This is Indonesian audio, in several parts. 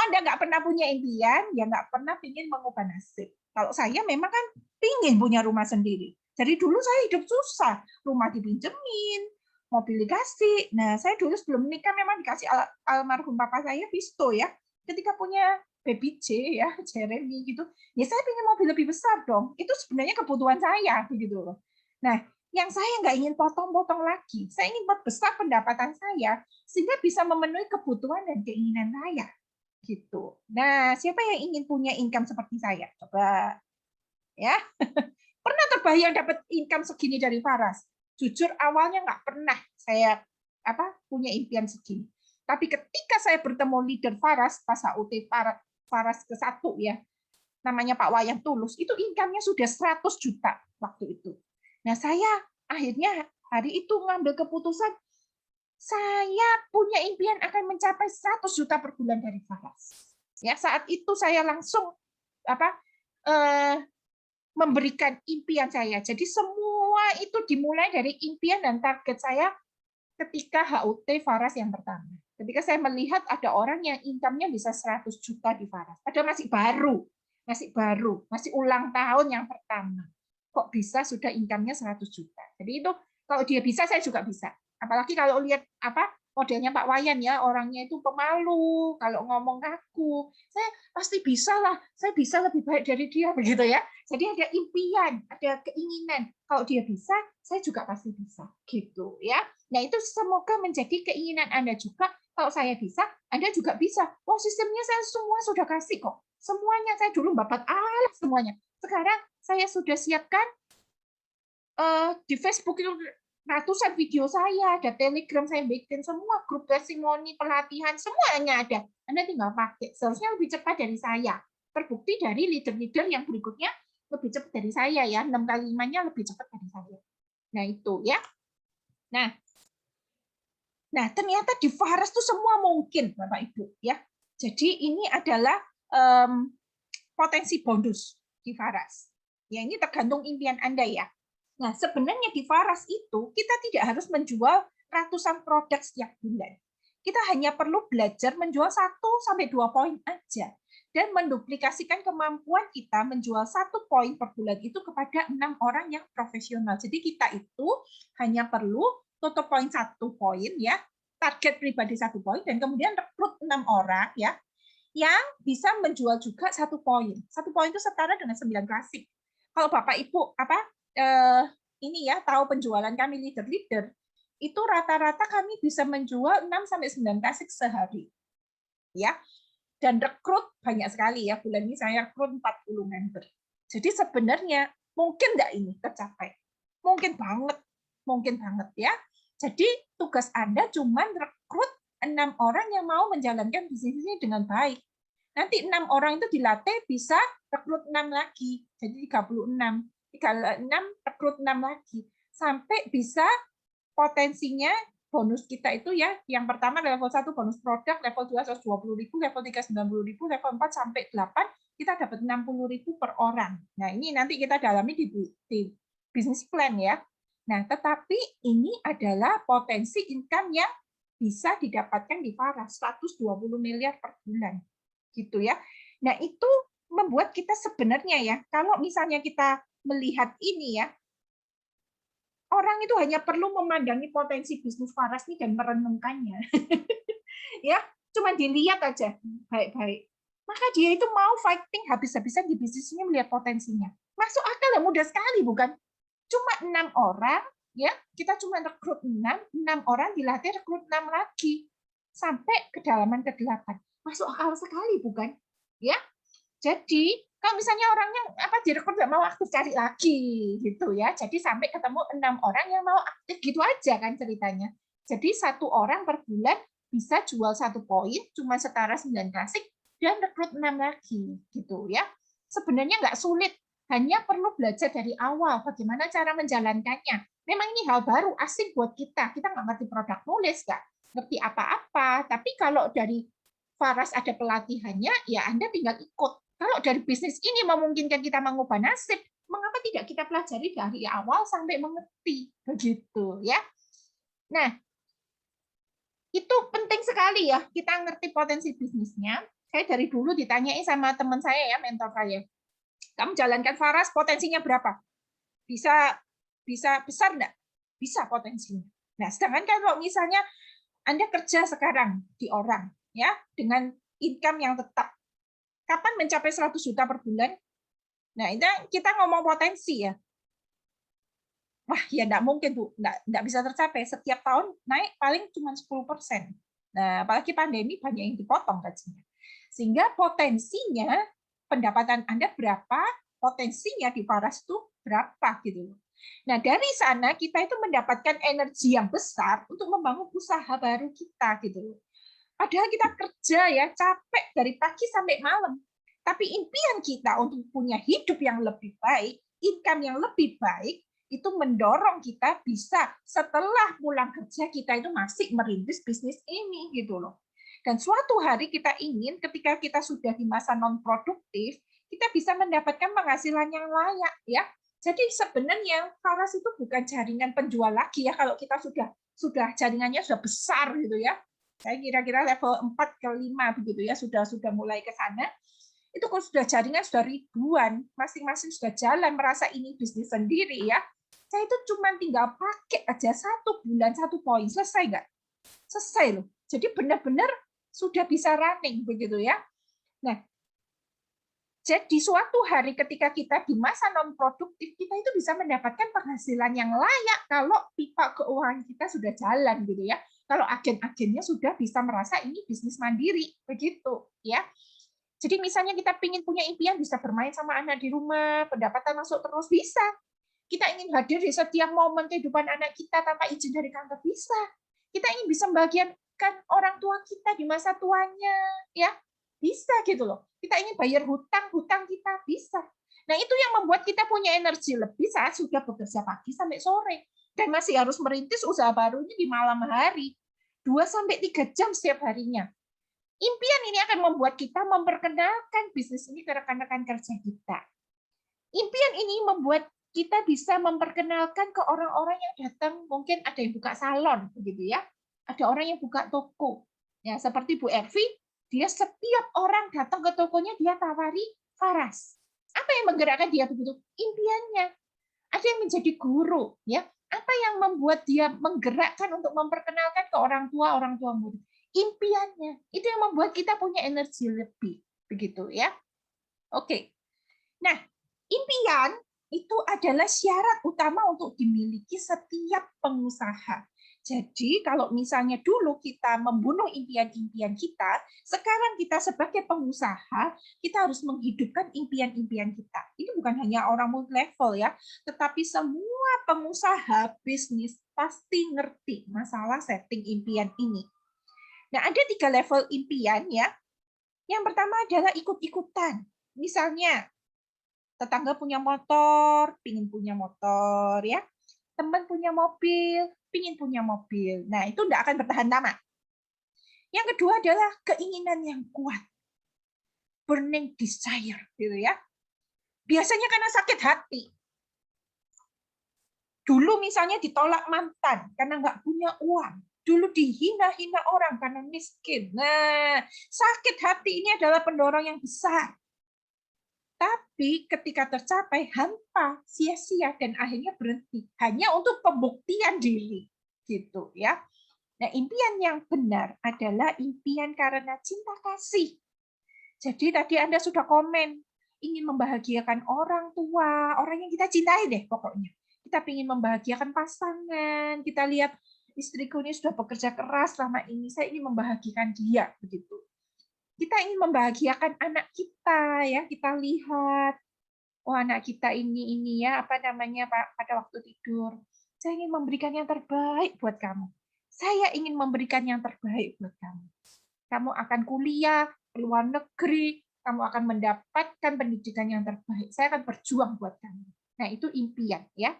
Anda nggak pernah punya impian, ya nggak pernah ingin mengubah nasib. Kalau saya memang kan ingin punya rumah sendiri. Jadi dulu saya hidup susah, rumah dipinjemin, mobil dikasih. Nah, saya dulu sebelum menikah memang dikasih almarhum papa saya Visto ya. Ketika punya baby J ya, Jeremy gitu, ya saya ingin mobil lebih besar dong. Itu sebenarnya kebutuhan saya begitu loh. Nah, yang saya nggak ingin potong-potong lagi, saya ingin membesar pendapatan saya sehingga bisa memenuhi kebutuhan dan keinginan saya gitu. Nah, siapa yang ingin punya income seperti saya? Coba ya. Pernah terbayang dapat income segini dari Faras? Jujur awalnya nggak pernah saya punya impian segini. Tapi ketika saya bertemu leader Faras pas HUT Faras ke-1 ya, namanya Pak Wayang Tulus, itu income-nya sudah 100 juta waktu itu. Nah, saya akhirnya hari itu ngambil keputusan saya punya impian akan mencapai 100 juta per bulan dari Faras. Ya, saat itu saya langsung memberikan impian saya. Jadi semua itu dimulai dari impian dan target saya ketika HUT Faras yang pertama. Ketika saya melihat ada orang yang income-nya bisa 100 juta di Faras. Padahal masih ulang tahun yang pertama. Kok bisa sudah income-nya 100 juta. Jadi itu kalau dia bisa, saya juga bisa. Apalagi kalau lihat modelnya Pak Wayan ya, orangnya itu pemalu, kalau ngomong kaku. Saya pasti bisa lah, saya bisa lebih baik dari dia begitu ya. Jadi ada impian, ada keinginan. Kalau dia bisa, saya juga pasti bisa gitu ya. Nah, itu semoga menjadi keinginan Anda juga. Kalau saya bisa, Anda juga bisa. Oh, sistemnya saya semua sudah kasih kok. Semuanya saya dulu babat alat semuanya. Sekarang saya sudah siapkan di Facebook itu ratusan video saya, ada Telegram saya bikin semua, grup testimoni, pelatihan, semuanya ada. Anda tinggal pakai. Seharusnya lebih cepat dari saya. Terbukti dari leader-leader yang berikutnya lebih cepat dari saya ya. 6 kali 5-nya lebih cepat dari saya. Nah, itu ya. Nah, ternyata di Faras itu semua mungkin, Bapak Ibu ya. Jadi ini adalah potensi bonus di Faras. Ya, ini tergantung impian Anda ya. Nah, sebenarnya di Faras itu kita tidak harus menjual ratusan produk setiap bulan. Kita hanya perlu belajar menjual 1-2 poin aja dan menduplikasikan kemampuan kita menjual 1 poin per bulan itu kepada 6 orang yang profesional. Jadi kita itu hanya perlu tutup poin 1 poin ya, target pribadi 1 poin dan kemudian rekrut 6 orang ya yang bisa menjual juga 1 poin. 1 poin itu setara dengan 9 klasik. Kalau Bapak Ibu ini ya tahu penjualan kami leader-leader, itu rata-rata kami bisa menjual 6-9 klasik sehari. Ya. Dan rekrut banyak sekali ya. Bulan ini saya rekrut 40 member. Jadi sebenarnya mungkin nggak ini tercapai? Mungkin banget ya. Jadi tugas Anda cuma rekrut 6 orang yang mau menjalankan bisnis ini dengan baik. Nanti 6 orang itu dilatih bisa rekrut 6 lagi. Jadi 36. 36 rekrut 6 lagi. Sampai bisa potensinya bonus kita itu ya, yang pertama level 1 bonus produk, level 2 120.000, level 3 90.000, level 4 sampai 8 kita dapat 60.000 per orang. Nah, ini nanti kita dalami di bisnis plan ya. Nah, tetapi ini adalah potensi income yang bisa didapatkan di Faras 120 miliar per bulan. Gitu ya. Nah, itu membuat kita sebenarnya ya, kalau misalnya kita melihat ini ya, orang itu hanya perlu memandangi potensi bisnis Faras ini dan merenungkannya. Ya, cuma dilihat aja baik-baik. Maka dia itu mau fighting habis-habisan di bisnis ini melihat potensinya. Masuk akal ya, mudah sekali bukan? Cuma 6 orang, ya kita cuma rekrut 6 orang dilatih rekrut 6 lagi sampai kedalaman ke-8. Masuk akal sekali bukan? Ya. Jadi kalau misalnya orangnya direkrut nggak mau aktif cari lagi gitu ya. Jadi sampai ketemu 6 orang yang mau aktif gitu aja kan ceritanya. Jadi 1 orang per bulan bisa jual 1 poin cuma setara 9 klasik dan rekrut 6 lagi gitu ya. Sebenarnya nggak sulit, hanya perlu belajar dari awal bagaimana cara menjalankannya. Memang ini hal baru, asing buat kita. Kita nggak ngerti produk nulis, nggak ngerti apa-apa. Tapi kalau dari Faras ada pelatihannya, ya Anda tinggal ikut. Kalau dari bisnis ini memungkinkan kita mengubah nasib, mengapa tidak kita pelajari dari awal sampai mengerti? Begitu ya. Nah, itu penting sekali ya, kita ngerti potensi bisnisnya. Saya dari dulu ditanyain sama teman saya ya, mentor saya. Kamu jalankan Faras, potensinya berapa? Bisa bisa besar enggak? Bisa potensinya. Nah, sedangkan kalau misalnya Anda kerja sekarang di orang ya dengan income yang tetap, kapan mencapai 100 juta per bulan? Nah, itu kita ngomong potensi ya. Wah, ya enggak mungkin, Bu. Enggak bisa tercapai. Setiap tahun naik paling cuma 10%. Nah, apalagi pandemi banyak yang dipotong gajinya. Sehingga potensinya pendapatan Anda berapa, potensinya di Faras itu berapa gitu. Nah, dari sana kita itu mendapatkan energi yang besar untuk membangun usaha baru kita gitu. Padahal kita kerja ya, capek dari pagi sampai malam. Tapi impian kita untuk punya hidup yang lebih baik, income yang lebih baik, itu mendorong kita bisa setelah pulang kerja kita itu masih merintis bisnis ini gitu loh. Dan suatu hari kita ingin ketika kita sudah di masa non produktif, kita bisa mendapatkan penghasilan yang layak ya. Jadi sebenarnya Faras itu bukan jaringan penjual lagi ya kalau kita sudah jaringannya sudah besar gitu ya. Saya kira-kira level 4 ke 5 begitu ya, sudah mulai ke sana. Itu kalau sudah jaringan sudah ribuan, masing-masing sudah jalan merasa ini bisnis sendiri ya. Saya itu cuma tinggal pakai aja 1 bulan 1 poin, selesai nggak? Selesai loh. Jadi benar-benar sudah bisa running begitu ya. Nah, jadi suatu hari ketika kita di masa non produktif, kita itu bisa mendapatkan penghasilan yang layak kalau pipa keuangan kita sudah jalan gitu ya. Kalau agen-agennya sudah bisa merasa ini bisnis mandiri begitu ya. Jadi misalnya kita ingin punya impian bisa bermain sama anak di rumah, pendapatan masuk terus bisa. Kita ingin hadir di setiap momen kehidupan anak kita tanpa izin dari kantor bisa. Kita ingin bisa membahagiakan orang tua kita di masa tuanya, ya bisa gitu loh. Kita ingin bayar hutang kita bisa. Nah itu yang membuat kita punya energi lebih saat sudah bekerja pagi sampai sore dan masih harus merintis usaha barunya di malam hari 2-3 jam setiap harinya. Impian ini akan membuat kita memperkenalkan bisnis ini ke rekan-rekan kerja kita. Impian ini membuat kita bisa memperkenalkan ke orang-orang yang datang, mungkin ada yang buka salon, begitu ya. Ada orang yang buka toko. Ya, seperti Bu Ervi, dia setiap orang datang ke tokonya dia tawari Faras. Apa yang menggerakkan dia begitu? Impiannya. Ada yang menjadi guru, ya. Apa yang membuat dia menggerakkan untuk memperkenalkan ke orang tua murid? Impiannya. Itu yang membuat kita punya energi lebih, begitu ya. Oke. Nah, impian itu adalah syarat utama untuk dimiliki setiap pengusaha. Jadi kalau misalnya dulu kita membunuh impian-impian kita, sekarang kita sebagai pengusaha, kita harus menghidupkan impian-impian kita. Ini bukan hanya orang multi level ya, tetapi semua pengusaha bisnis pasti ngerti masalah setting impian ini. Nah, ada 3 level impian ya. Yang pertama adalah ikut-ikutan. Misalnya, tetangga punya motor, pingin punya motor ya. Teman punya mobil, pingin punya mobil. Nah, itu tidak akan bertahan lama. Yang kedua adalah keinginan yang kuat. Burning desire gitu ya. Biasanya karena sakit hati. Dulu misalnya ditolak mantan karena nggak punya uang. Dulu dihina-hina orang karena miskin. Nah, sakit hati ini adalah pendorong yang besar. Tapi ketika tercapai hampa, sia-sia dan akhirnya berhenti hanya untuk pembuktian diri, gitu ya. Nah, impian yang benar adalah impian karena cinta kasih. Jadi tadi Anda sudah komen ingin membahagiakan orang tua, orang yang kita cintai deh pokoknya. Kita ingin membahagiakan pasangan, kita lihat istriku ini sudah bekerja keras selama ini, saya ingin membahagiakan dia begitu. Kita ingin membahagiakan anak kita ya, kita lihat oh anak kita ini ya apa namanya Pak pada waktu tidur. Saya ingin memberikan yang terbaik buat kamu. Saya ingin memberikan yang terbaik buat kamu. Kamu akan kuliah ke luar negeri, kamu akan mendapatkan pendidikan yang terbaik. Saya akan berjuang buat kamu. Nah, itu impian ya.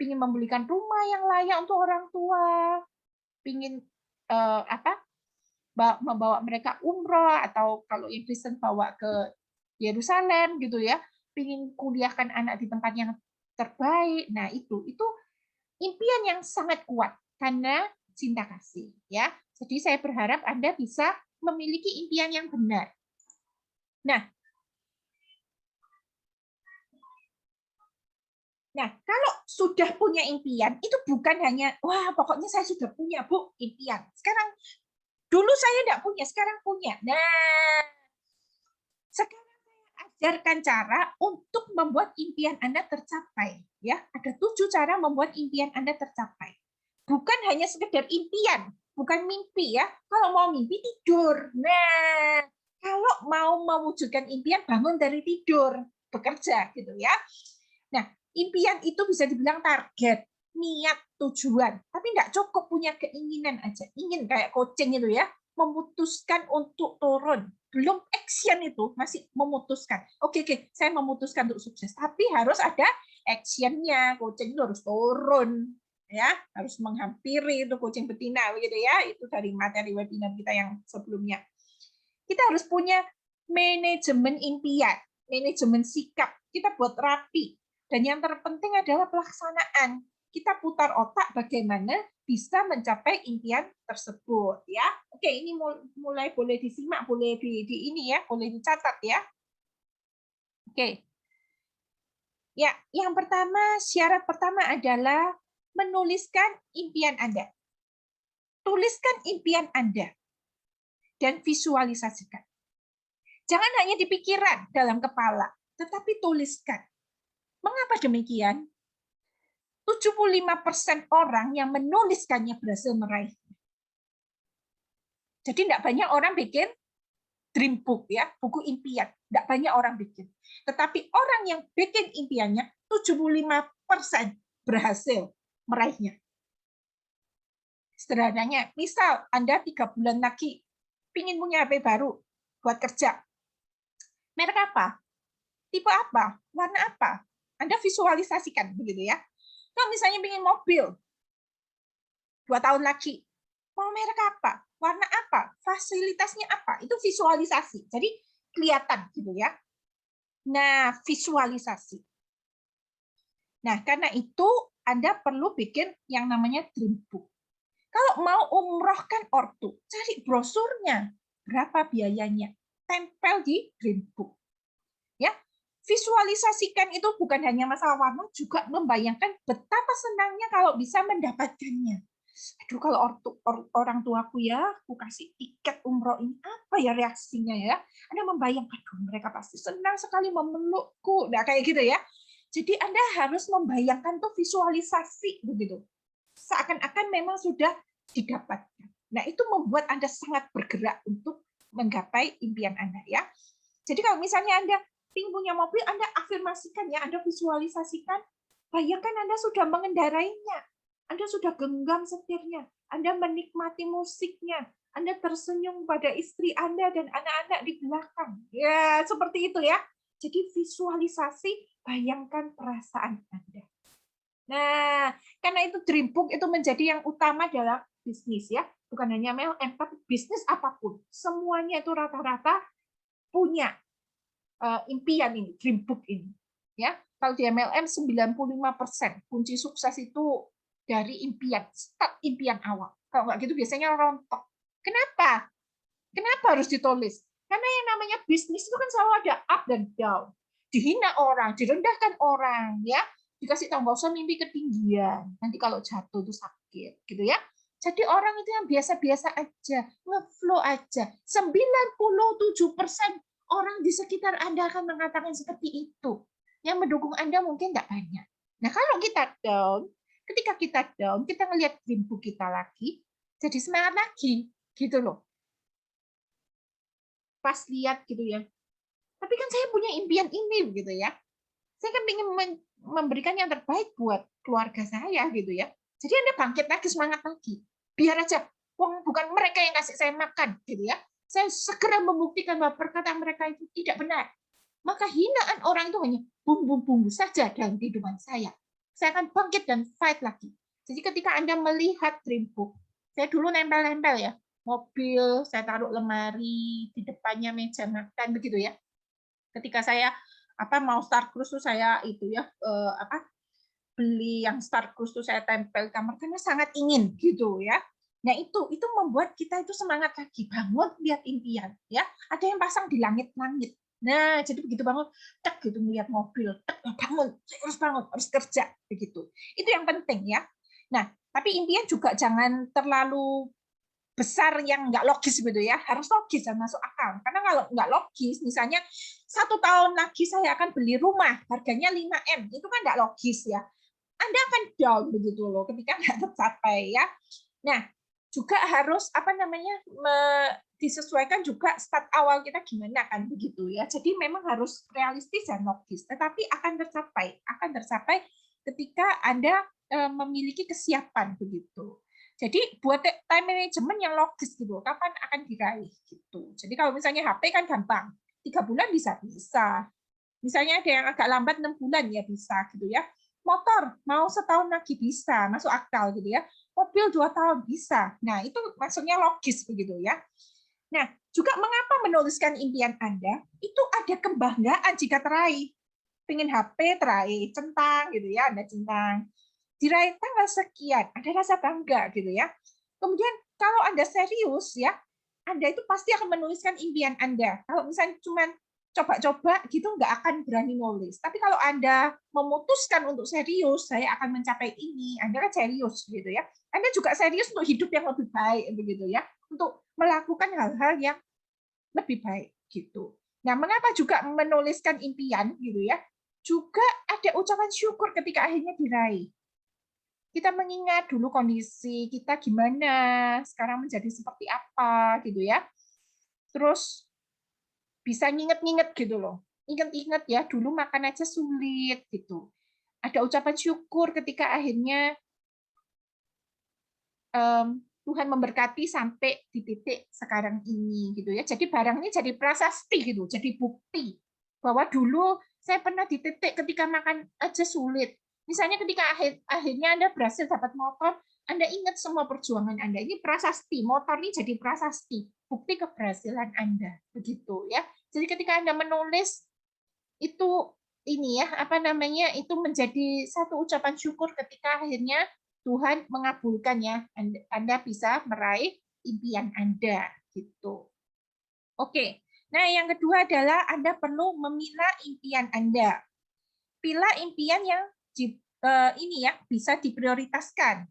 Ingin membelikan rumah yang layak untuk orang tua, ingin membawa mereka umroh atau kalau yang Kristen bawa ke Yerusalem gitu ya, ingin kuliahkan anak di tempat yang terbaik. Nah, itu impian yang sangat kuat karena cinta kasih ya. Jadi saya berharap Anda bisa memiliki impian yang benar. Nah, kalau sudah punya impian, itu bukan hanya, wah pokoknya saya sudah punya, Bu, impian. Sekarang, dulu saya tidak punya, sekarang punya. Nah, sekarang saya ajarkan cara untuk membuat impian Anda tercapai. Ya, ada 7 cara membuat impian Anda tercapai. Bukan hanya sekedar impian, bukan mimpi ya. Kalau mau mimpi, tidur. Nah, kalau mau mewujudkan impian, bangun dari tidur, bekerja gitu ya. Nah, impian itu bisa dibilang target, niat, tujuan. Tapi nggak cukup punya keinginan aja. Ingin kayak coaching itu ya, memutuskan untuk turun. Belum action itu, masih memutuskan. Oke, saya memutuskan untuk sukses. Tapi harus ada actionnya. Coaching itu harus turun. Ya, harus menghampiri itu coaching betina begitu ya. Itu dari materi webinar kita yang sebelumnya. Kita harus punya manajemen impian, manajemen sikap. Kita buat rapi. Dan yang terpenting adalah pelaksanaan. Kita putar otak bagaimana bisa mencapai impian tersebut ya. Oke, ini mulai boleh disimak, boleh di ini ya, boleh dicatat ya. Oke. Ya, yang pertama, syarat pertama adalah menuliskan impian Anda. Tuliskan impian Anda dan visualisasikan. Jangan hanya di pikiran dalam kepala, tetapi tuliskan. Mengapa demikian? 75% orang yang menuliskannya berhasil meraih. Jadi tidak banyak orang bikin dream book ya, buku impian. Tidak banyak orang bikin. Tetapi orang yang bikin impiannya 75% berhasil meraihnya. Sederhananya, misal Anda 3 bulan lagi ingin punya HP baru buat kerja. Merek apa? Tipe apa? Warna apa? Anda visualisasikan begitu ya. Kalau misalnya ingin mobil 2 tahun lagi, mau merek apa? Warna apa? Fasilitasnya apa? Itu visualisasi. Jadi kelihatan gitu ya. Nah, visualisasi. Nah, karena itu Anda perlu bikin yang namanya dream book. Kalau mau umrohkan ortu, cari brosurnya. Berapa biayanya? Tempel di dream book. Ya, visualisasikan itu bukan hanya masalah warna, juga membayangkan betapa senangnya kalau bisa mendapatkannya. Aduh, kalau orang tuaku ya, aku kasih tiket umroh ini, apa ya reaksinya ya? Anda membayangkan, aduh, mereka pasti senang sekali memelukku. Nah, kayak gitu ya. Jadi Anda harus membayangkan tuh visualisasi begitu. Seakan-akan memang sudah didapatkan. Nah, itu membuat Anda sangat bergerak untuk menggapai impian Anda ya. Jadi kalau misalnya Anda ingin punya mobil, Anda afirmasikan ya, Anda visualisasikan, bayangkan Anda sudah mengendarainya, Anda sudah genggam setirnya, Anda menikmati musiknya, Anda tersenyum pada istri Anda dan anak-anak di belakang. Ya, seperti itu ya. Jadi visualisasi, bayangkan perasaan Anda. Nah, karena itu dream book itu menjadi yang utama dalam bisnis ya, bukan hanya MLM, tapi bisnis apapun, semuanya itu rata-rata punya impian ini, dream book ini. Ya, kalau di MLM 95% kunci sukses itu dari impian, start impian awal. Kalau nggak gitu biasanya rontok. Kenapa? Kenapa harus ditulis? Karena yang namanya bisnis itu kan selalu ada up dan down. Dihina orang, direndahkan orang, ya. Dikasih tahu nggak usah mimpi ketinggian. Nanti kalau jatuh itu sakit, gitu ya. Jadi orang itu yang biasa-biasa aja, ngeflow aja. 97% orang di sekitar Anda akan mengatakan seperti itu. Yang mendukung Anda mungkin tidak banyak. Nah, kalau kita down, ketika kita down, kita ngelihat dream book kita lagi, jadi semangat lagi, gitu loh. Pas lihat gitu ya. Tapi kan saya punya impian ini, gitu ya. Saya kan ingin memberikan yang terbaik buat keluarga saya, gitu ya. Jadi Anda bangkit lagi, semangat lagi. Biar aja, bukan mereka yang kasih saya makan, gitu ya. Saya segera membuktikan bahwa perkataan mereka itu tidak benar. Maka hinaan orang itu hanya bumbu-bumbu saja dalam kehidupan saya. Saya akan bangkit dan fight lagi. Jadi ketika Anda melihat dream book, saya dulu nempel-nempel ya, mobil, saya taruh lemari, di depannya meja makan, begitu ya. Ketika saya mau start cruise tuh saya itu ya beli yang start cruise tuh saya tempel kamar karena sangat ingin gitu ya. Nah, itu membuat kita itu semangat lagi, bangun lihat impian ya. Ada yang pasang di langit-langit. Nah, jadi begitu bangun, tek gitu melihat mobil, tek bangun, harus kerja begitu. Itu yang penting ya. Nah, tapi impian juga jangan terlalu besar yang nggak logis gitu ya, harus logis dan masuk akal. Karena kalau nggak logis, misalnya 1 tahun lagi saya akan beli rumah, harganya 5M, itu kan nggak logis ya. Anda akan down begitu loh ketika nggak tercapai ya. Nah, juga harus apa namanya disesuaikan juga start awal kita gimana kan begitu ya. Jadi memang harus realistis dan logis, tetapi akan tercapai ketika Anda memiliki kesiapan begitu. Jadi buat time management yang logis gitu, kapan akan diraih gitu. Jadi kalau misalnya HP kan gampang, 3 bulan bisa. Misalnya ada yang agak lambat 6 bulan ya bisa gitu ya. Motor mau setahun lagi bisa, masuk akal gitu ya. Mobil 2 tahun bisa. Nah, itu maksudnya logis begitu ya. Nah, juga mengapa menuliskan impian Anda? Itu ada kebanggaan jika teraih. Pengen HP teraih, centang gitu ya, Anda centang. Diraih tanggal sekian, ada rasa bangga gitu ya. Kemudian kalau Anda serius ya, Anda itu pasti akan menuliskan impian Anda. Kalau misalnya cuma coba-coba gitu nggak akan berani nulis. Tapi kalau Anda memutuskan untuk serius, saya akan mencapai ini, Anda kan serius gitu ya. Anda juga serius untuk hidup yang lebih baik begitu ya, untuk melakukan hal-hal yang lebih baik gitu. Nah, mengapa juga menuliskan impian gitu ya? Juga ada ucapan syukur ketika akhirnya diraih. Kita mengingat dulu kondisi kita gimana, sekarang menjadi seperti apa gitu ya. Terus bisa nginget-nginget gitu loh. Ingat-ingat ya, dulu makan aja sulit gitu. Ada ucapan syukur ketika akhirnya Tuhan memberkati sampai di titik sekarang ini gitu ya. Jadi barang ini jadi prasasti gitu, jadi bukti bahwa dulu saya pernah di titik ketika makan aja sulit. Misalnya ketika akhirnya Anda berhasil dapat motor, Anda ingat semua perjuangan Anda. Ini prasasti, motor ini jadi prasasti, bukti keberhasilan Anda. Begitu ya. Jadi ketika Anda menulis itu ini ya, apa namanya? Itu menjadi satu ucapan syukur ketika akhirnya Tuhan mengabulkan ya, Anda bisa meraih impian Anda gitu. Oke. Nah, yang kedua adalah Anda perlu memilah impian Anda. Pilih impian yang ini ya bisa diprioritaskan.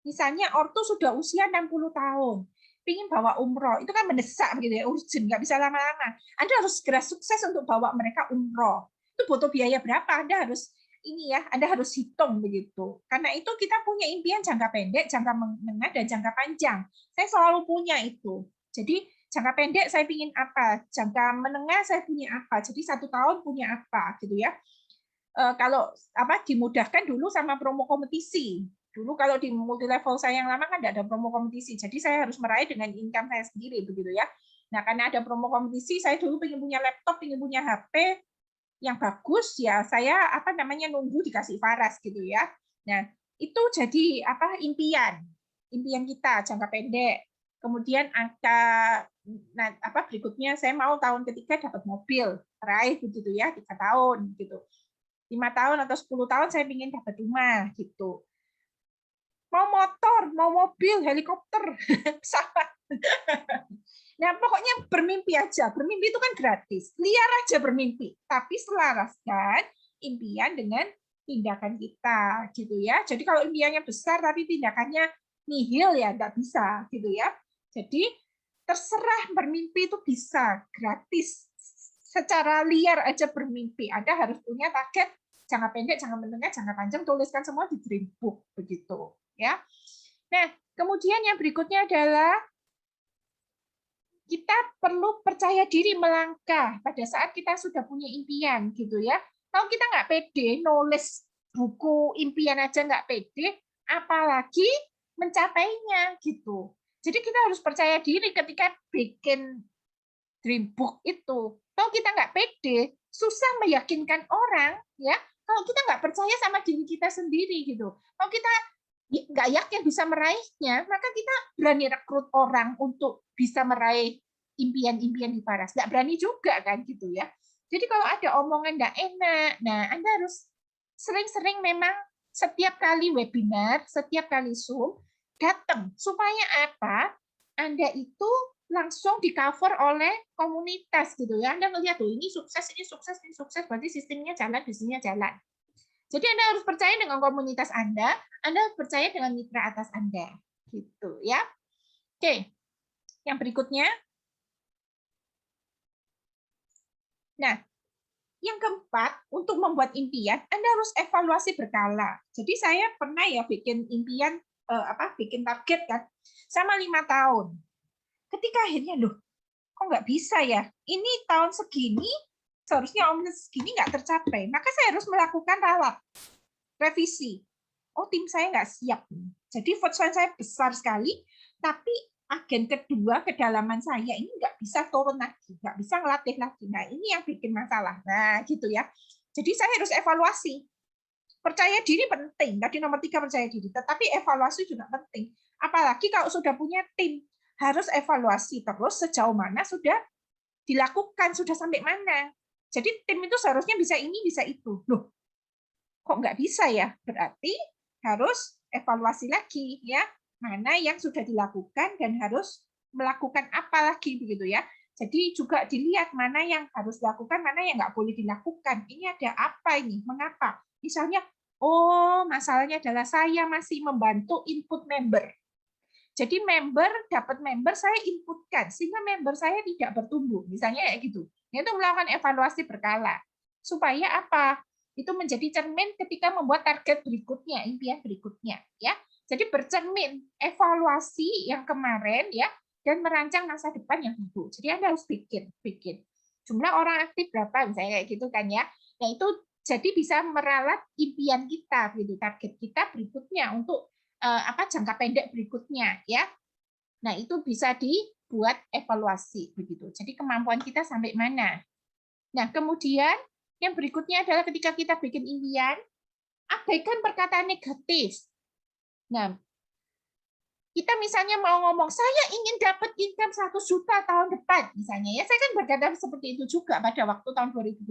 Misalnya ortu sudah usia 60 tahun, ingin bawa umroh, itu kan mendesak gitu ya, urgent, nggak bisa lama-lama. Anda harus segera sukses untuk bawa mereka umroh. Itu butuh biaya berapa? Anda harus ini ya, Anda harus hitung begitu. Karena itu kita punya impian jangka pendek, jangka menengah, dan jangka panjang. Saya selalu punya itu. Jadi jangka pendek saya ingin apa, jangka menengah saya punya apa. Jadi 1 tahun punya apa gitu ya. Kalau apa dimudahkan dulu sama promo kompetisi. Dulu kalau di multi level saya yang lama kan tidak ada promo kompetisi, jadi saya harus meraih dengan income saya sendiri begitu ya. Nah, karena ada promo kompetisi, saya dulu pengen punya laptop, pengen punya HP yang bagus ya, saya apa namanya nunggu dikasih Faras gitu ya. Nah, itu jadi apa impian kita jangka pendek. Kemudian angka nah, apa berikutnya saya mau tahun ketiga dapat mobil, raih begitu ya, 3 tahun gitu. 5 tahun atau 10 tahun saya ingin dapat rumah gitu. Mau motor, mau mobil, helikopter, pesawat. Nah, pokoknya bermimpi aja. Bermimpi itu kan gratis. Liar aja bermimpi, tapi selaraskan impian dengan tindakan kita gitu ya. Jadi kalau impiannya besar tapi tindakannya nihil ya nggak bisa gitu ya. Jadi terserah bermimpi itu bisa gratis. Secara liar aja bermimpi. Anda harus punya target jangka pendek, jangka menengah, jangka panjang, tuliskan semua di dream book begitu ya. Nah, kemudian yang berikutnya adalah kita perlu percaya diri melangkah pada saat kita sudah punya impian gitu ya. Kalau kita nggak pede nulis buku impian aja nggak pede, apalagi mencapainya gitu. Jadi kita harus percaya diri ketika bikin dream book itu. Kalau kita nggak pede, susah meyakinkan orang ya. Kalau kita nggak percaya sama diri kita sendiri gitu. Kalau kita nggak yakin bisa meraihnya, maka kita berani rekrut orang untuk bisa meraih impian-impian di Faras. Nggak berani juga kan gitu ya. Jadi kalau ada omongan nggak enak, nah Anda harus sering-sering memang setiap kali webinar, setiap kali Zoom, datang. Supaya apa? Anda itu langsung di cover oleh komunitas gitu ya. Anda ngelihat tuh ini sukses, ini sukses, ini sukses, berarti sistemnya jalan, bisnisnya jalan. Jadi Anda harus percaya dengan komunitas Anda harus percaya dengan mitra atas Anda. Gitu ya. Oke. Yang berikutnya. Nah, yang keempat, untuk membuat impian, Anda harus evaluasi berkala. Jadi saya pernah ya bikin impian, bikin target kan, sama 5 tahun. Ketika akhirnya, loh, kok nggak bisa ya? Ini tahun segini, seharusnya omset segini nggak tercapai. Maka saya harus melakukan ralat, revisi. Oh, tim saya nggak siap. Jadi vote saya besar sekali, tapi agen kedua, kedalaman saya ini nggak bisa turun lagi, nggak bisa ngelatih lagi. Nah, ini yang bikin masalah. Nah, gitu ya. Jadi saya harus evaluasi. Percaya diri penting. Tadi nomor 3 percaya diri, tetapi evaluasi juga penting. Apalagi kalau sudah punya tim, harus evaluasi terus sejauh mana sudah dilakukan, sudah sampai mana. Jadi tim itu seharusnya bisa ini, bisa itu. Loh, kok nggak bisa ya? Berarti harus evaluasi lagi ya, mana yang sudah dilakukan dan harus melakukan apa lagi begitu ya. Jadi juga dilihat mana yang harus dilakukan, mana yang nggak boleh dilakukan. Ini ada apa ini? Mengapa? Misalnya, oh masalahnya adalah saya masih membantu input member. Jadi member dapat member saya inputkan sehingga member saya tidak bertumbuh. Misalnya kayak gitu. Itu melakukan evaluasi berkala. Supaya apa? Itu menjadi cermin ketika membuat target berikutnya, impian berikutnya, ya. Jadi bercermin evaluasi yang kemarin ya dan merancang masa depan yang baru. Jadi Anda harus bikin. Jumlah orang aktif berapa misalnya kayak gitu kan ya. Nah, itu jadi bisa meralat impian kita gitu, target kita berikutnya untuk jangka pendek berikutnya ya. Nah, itu bisa dibuat evaluasi begitu. Jadi kemampuan kita sampai mana. Nah, kemudian yang berikutnya adalah ketika kita bikin impian, abaikan perkataan negatif. Nah, kita misalnya mau ngomong, saya ingin dapat income 1 juta tahun depan, misalnya ya, saya kan berkata seperti itu juga pada waktu tahun 2018.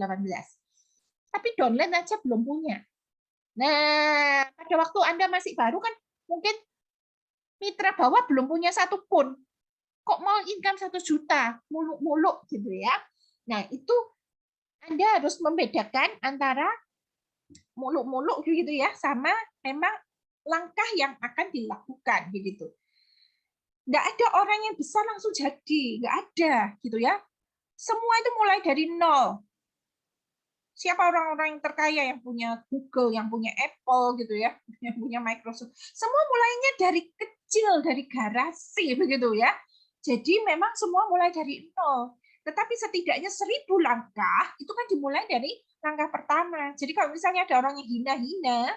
Tapi downline aja belum punya. Nah, pada waktu Anda masih baru kan mungkin mitra bawah belum punya satu pun. Kok mau income 1 juta, muluk-muluk gitu ya. Nah, itu Anda harus membedakan antara muluk-muluk gitu ya sama memang langkah yang akan dilakukan begitu. Nggak ada orang yang bisa langsung jadi, nggak ada gitu ya. Semua itu mulai dari nol. Siapa orang-orang yang terkaya yang punya Google, yang punya Apple gitu ya, yang punya Microsoft. Semua mulainya dari kecil, dari garasi begitu ya. Jadi memang semua mulai dari nol. Tetapi setidaknya 1000 langkah itu kan dimulai dari langkah pertama. Jadi kalau misalnya ada orang yang hina-hina,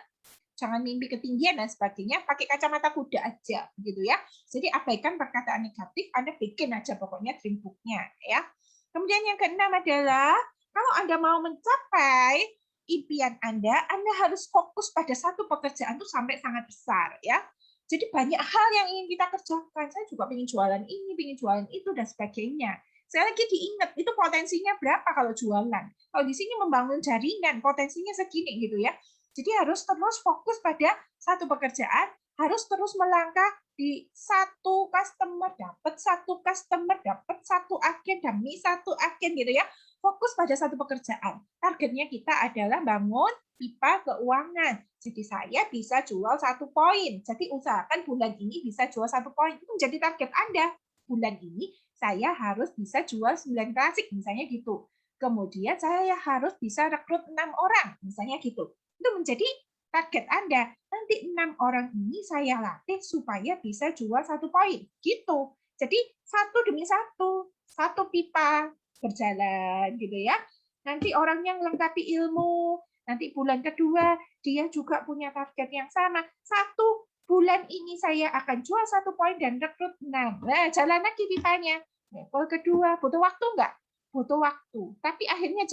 jangan mimpi ketinggian dan sebagainya, pakai kacamata kuda aja gitu ya. Jadi abaikan perkataan negatif, Anda bikin aja pokoknya dream book-nya ya. Kemudian yang keenam adalah kalau Anda mau mencapai impian Anda harus fokus pada satu pekerjaan itu sampai sangat besar ya. Jadi banyak hal yang ingin kita kerjakan. Saya juga ingin jualan ini, ingin jualan itu dan sebagainya. Saya lagi diingat itu potensinya berapa kalau jualan. Kalau di sini membangun jaringan, potensinya segini gitu ya. Jadi harus terus fokus pada satu pekerjaan, harus terus melangkah di satu customer, dapat satu agen demi satu agen gitu ya. Fokus pada satu pekerjaan. Targetnya kita adalah bangun pipa keuangan. Jadi saya bisa jual 1 poin. Jadi usahakan bulan ini bisa jual 1 poin. Itu menjadi target Anda. Bulan ini saya harus bisa jual 9 klasik, misalnya gitu. Kemudian saya harus bisa rekrut 6 orang, misalnya gitu. Itu menjadi target Anda. Nanti 6 orang ini saya latih supaya bisa jual 1 poin. Gitu. Jadi satu demi satu pipa berjalan gitu ya. Nanti orang yang lengkapi ilmu, nanti bulan kedua dia juga punya target yang sama. 1 bulan ini saya akan jual 1 poin dan rekrut 6. Nah, jalan lagi pipanya. Level kedua, butuh waktu enggak? Butuh waktu. Tapi akhirnya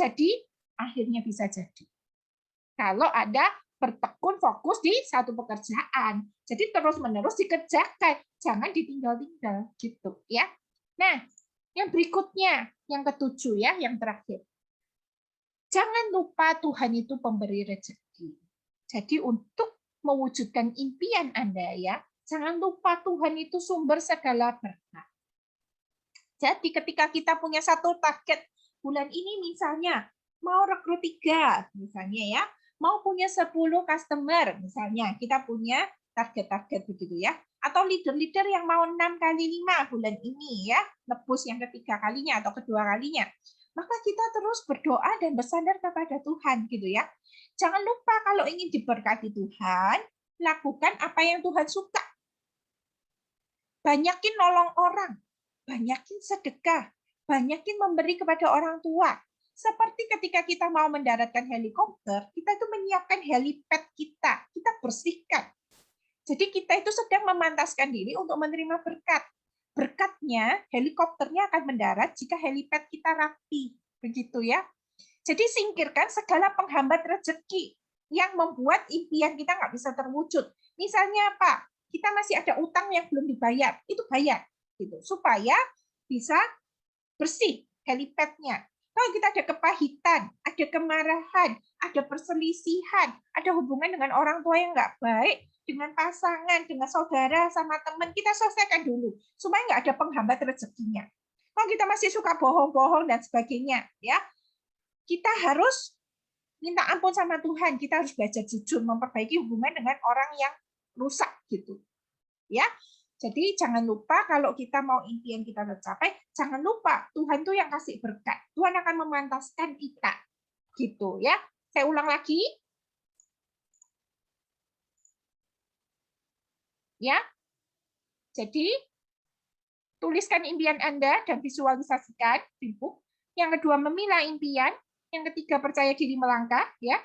bisa jadi. Kalau ada bertekun fokus di satu pekerjaan. Jadi terus-menerus dikerjakan, jangan ditinggal-tinggal gitu ya. Nah, yang berikutnya, yang ketujuh ya, yang terakhir. Jangan lupa Tuhan itu pemberi rezeki. Jadi untuk mewujudkan impian Anda ya, jangan lupa Tuhan itu sumber segala berkat. Jadi ketika kita punya satu target bulan ini misalnya mau rekrut 3 misalnya ya, mau punya 10 customer misalnya, kita punya target-target begitu ya. Atau leader-leader yang mau 6 kali 5 bulan ini ya, nebus yang ketiga kalinya atau kedua kalinya. Maka kita terus berdoa dan bersandar kepada Tuhan gitu ya. Jangan lupa kalau ingin diberkati Tuhan, lakukan apa yang Tuhan suka. Banyakin nolong orang, banyakin sedekah, banyakin memberi kepada orang tua. Seperti ketika kita mau mendaratkan helikopter, kita itu menyiapkan helipad kita bersihkan. Jadi kita itu sedang memantaskan diri untuk menerima berkat. Berkatnya, helikopternya akan mendarat jika helipad kita rapi. Begitu ya. Jadi singkirkan segala penghambat rezeki yang membuat impian kita nggak bisa terwujud. Misalnya apa? Kita masih ada utang yang belum dibayar, itu bayar gitu supaya bisa bersih helipadnya. Kalau kita ada kepahitan, ada kemarahan, ada perselisihan, ada hubungan dengan orang tua yang nggak baik, dengan pasangan, dengan saudara, sama teman, kita selesaikan dulu supaya nggak ada penghambat rezekinya. Kalau kita masih suka bohong-bohong dan sebagainya, ya kita harus minta ampun sama Tuhan. Kita harus belajar jujur, memperbaiki hubungan dengan orang yang rusak gitu. Ya. Jadi jangan lupa kalau kita mau impian kita tercapai, jangan lupa Tuhan tuh yang kasih berkat. Tuhan akan memantaskan kita. Gitu ya. Saya ulang lagi. Ya. Jadi tuliskan impian Anda dan visualisasikan di buku. Yang kedua memilah impian, yang ketiga percaya diri melangkah ya.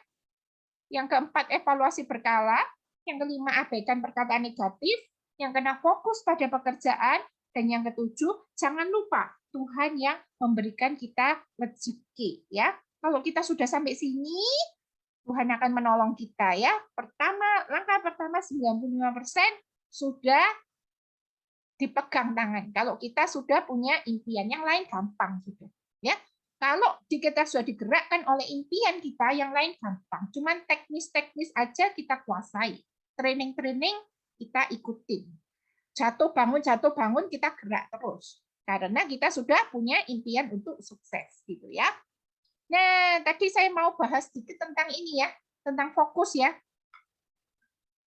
Yang keempat evaluasi berkala, yang kelima abaikan perkataan negatif, yang keenam fokus pada pekerjaan, dan yang ketujuh jangan lupa Tuhan yang memberikan kita rezeki ya. Kalau kita sudah sampai sini, Tuhan akan menolong kita ya. Langkah pertama 95% sudah dipegang tangan. Kalau kita sudah punya impian, yang lain gampang gitu ya. Kalau kita sudah digerakkan oleh impian kita, yang lain gampang. Cuman teknis-teknis aja kita kuasai. Training-training kita ikutin. Jatuh bangun kita gerak terus. Karena kita sudah punya impian untuk sukses gitu ya. Nah, tadi saya mau bahas sedikit tentang ini ya, tentang fokus ya.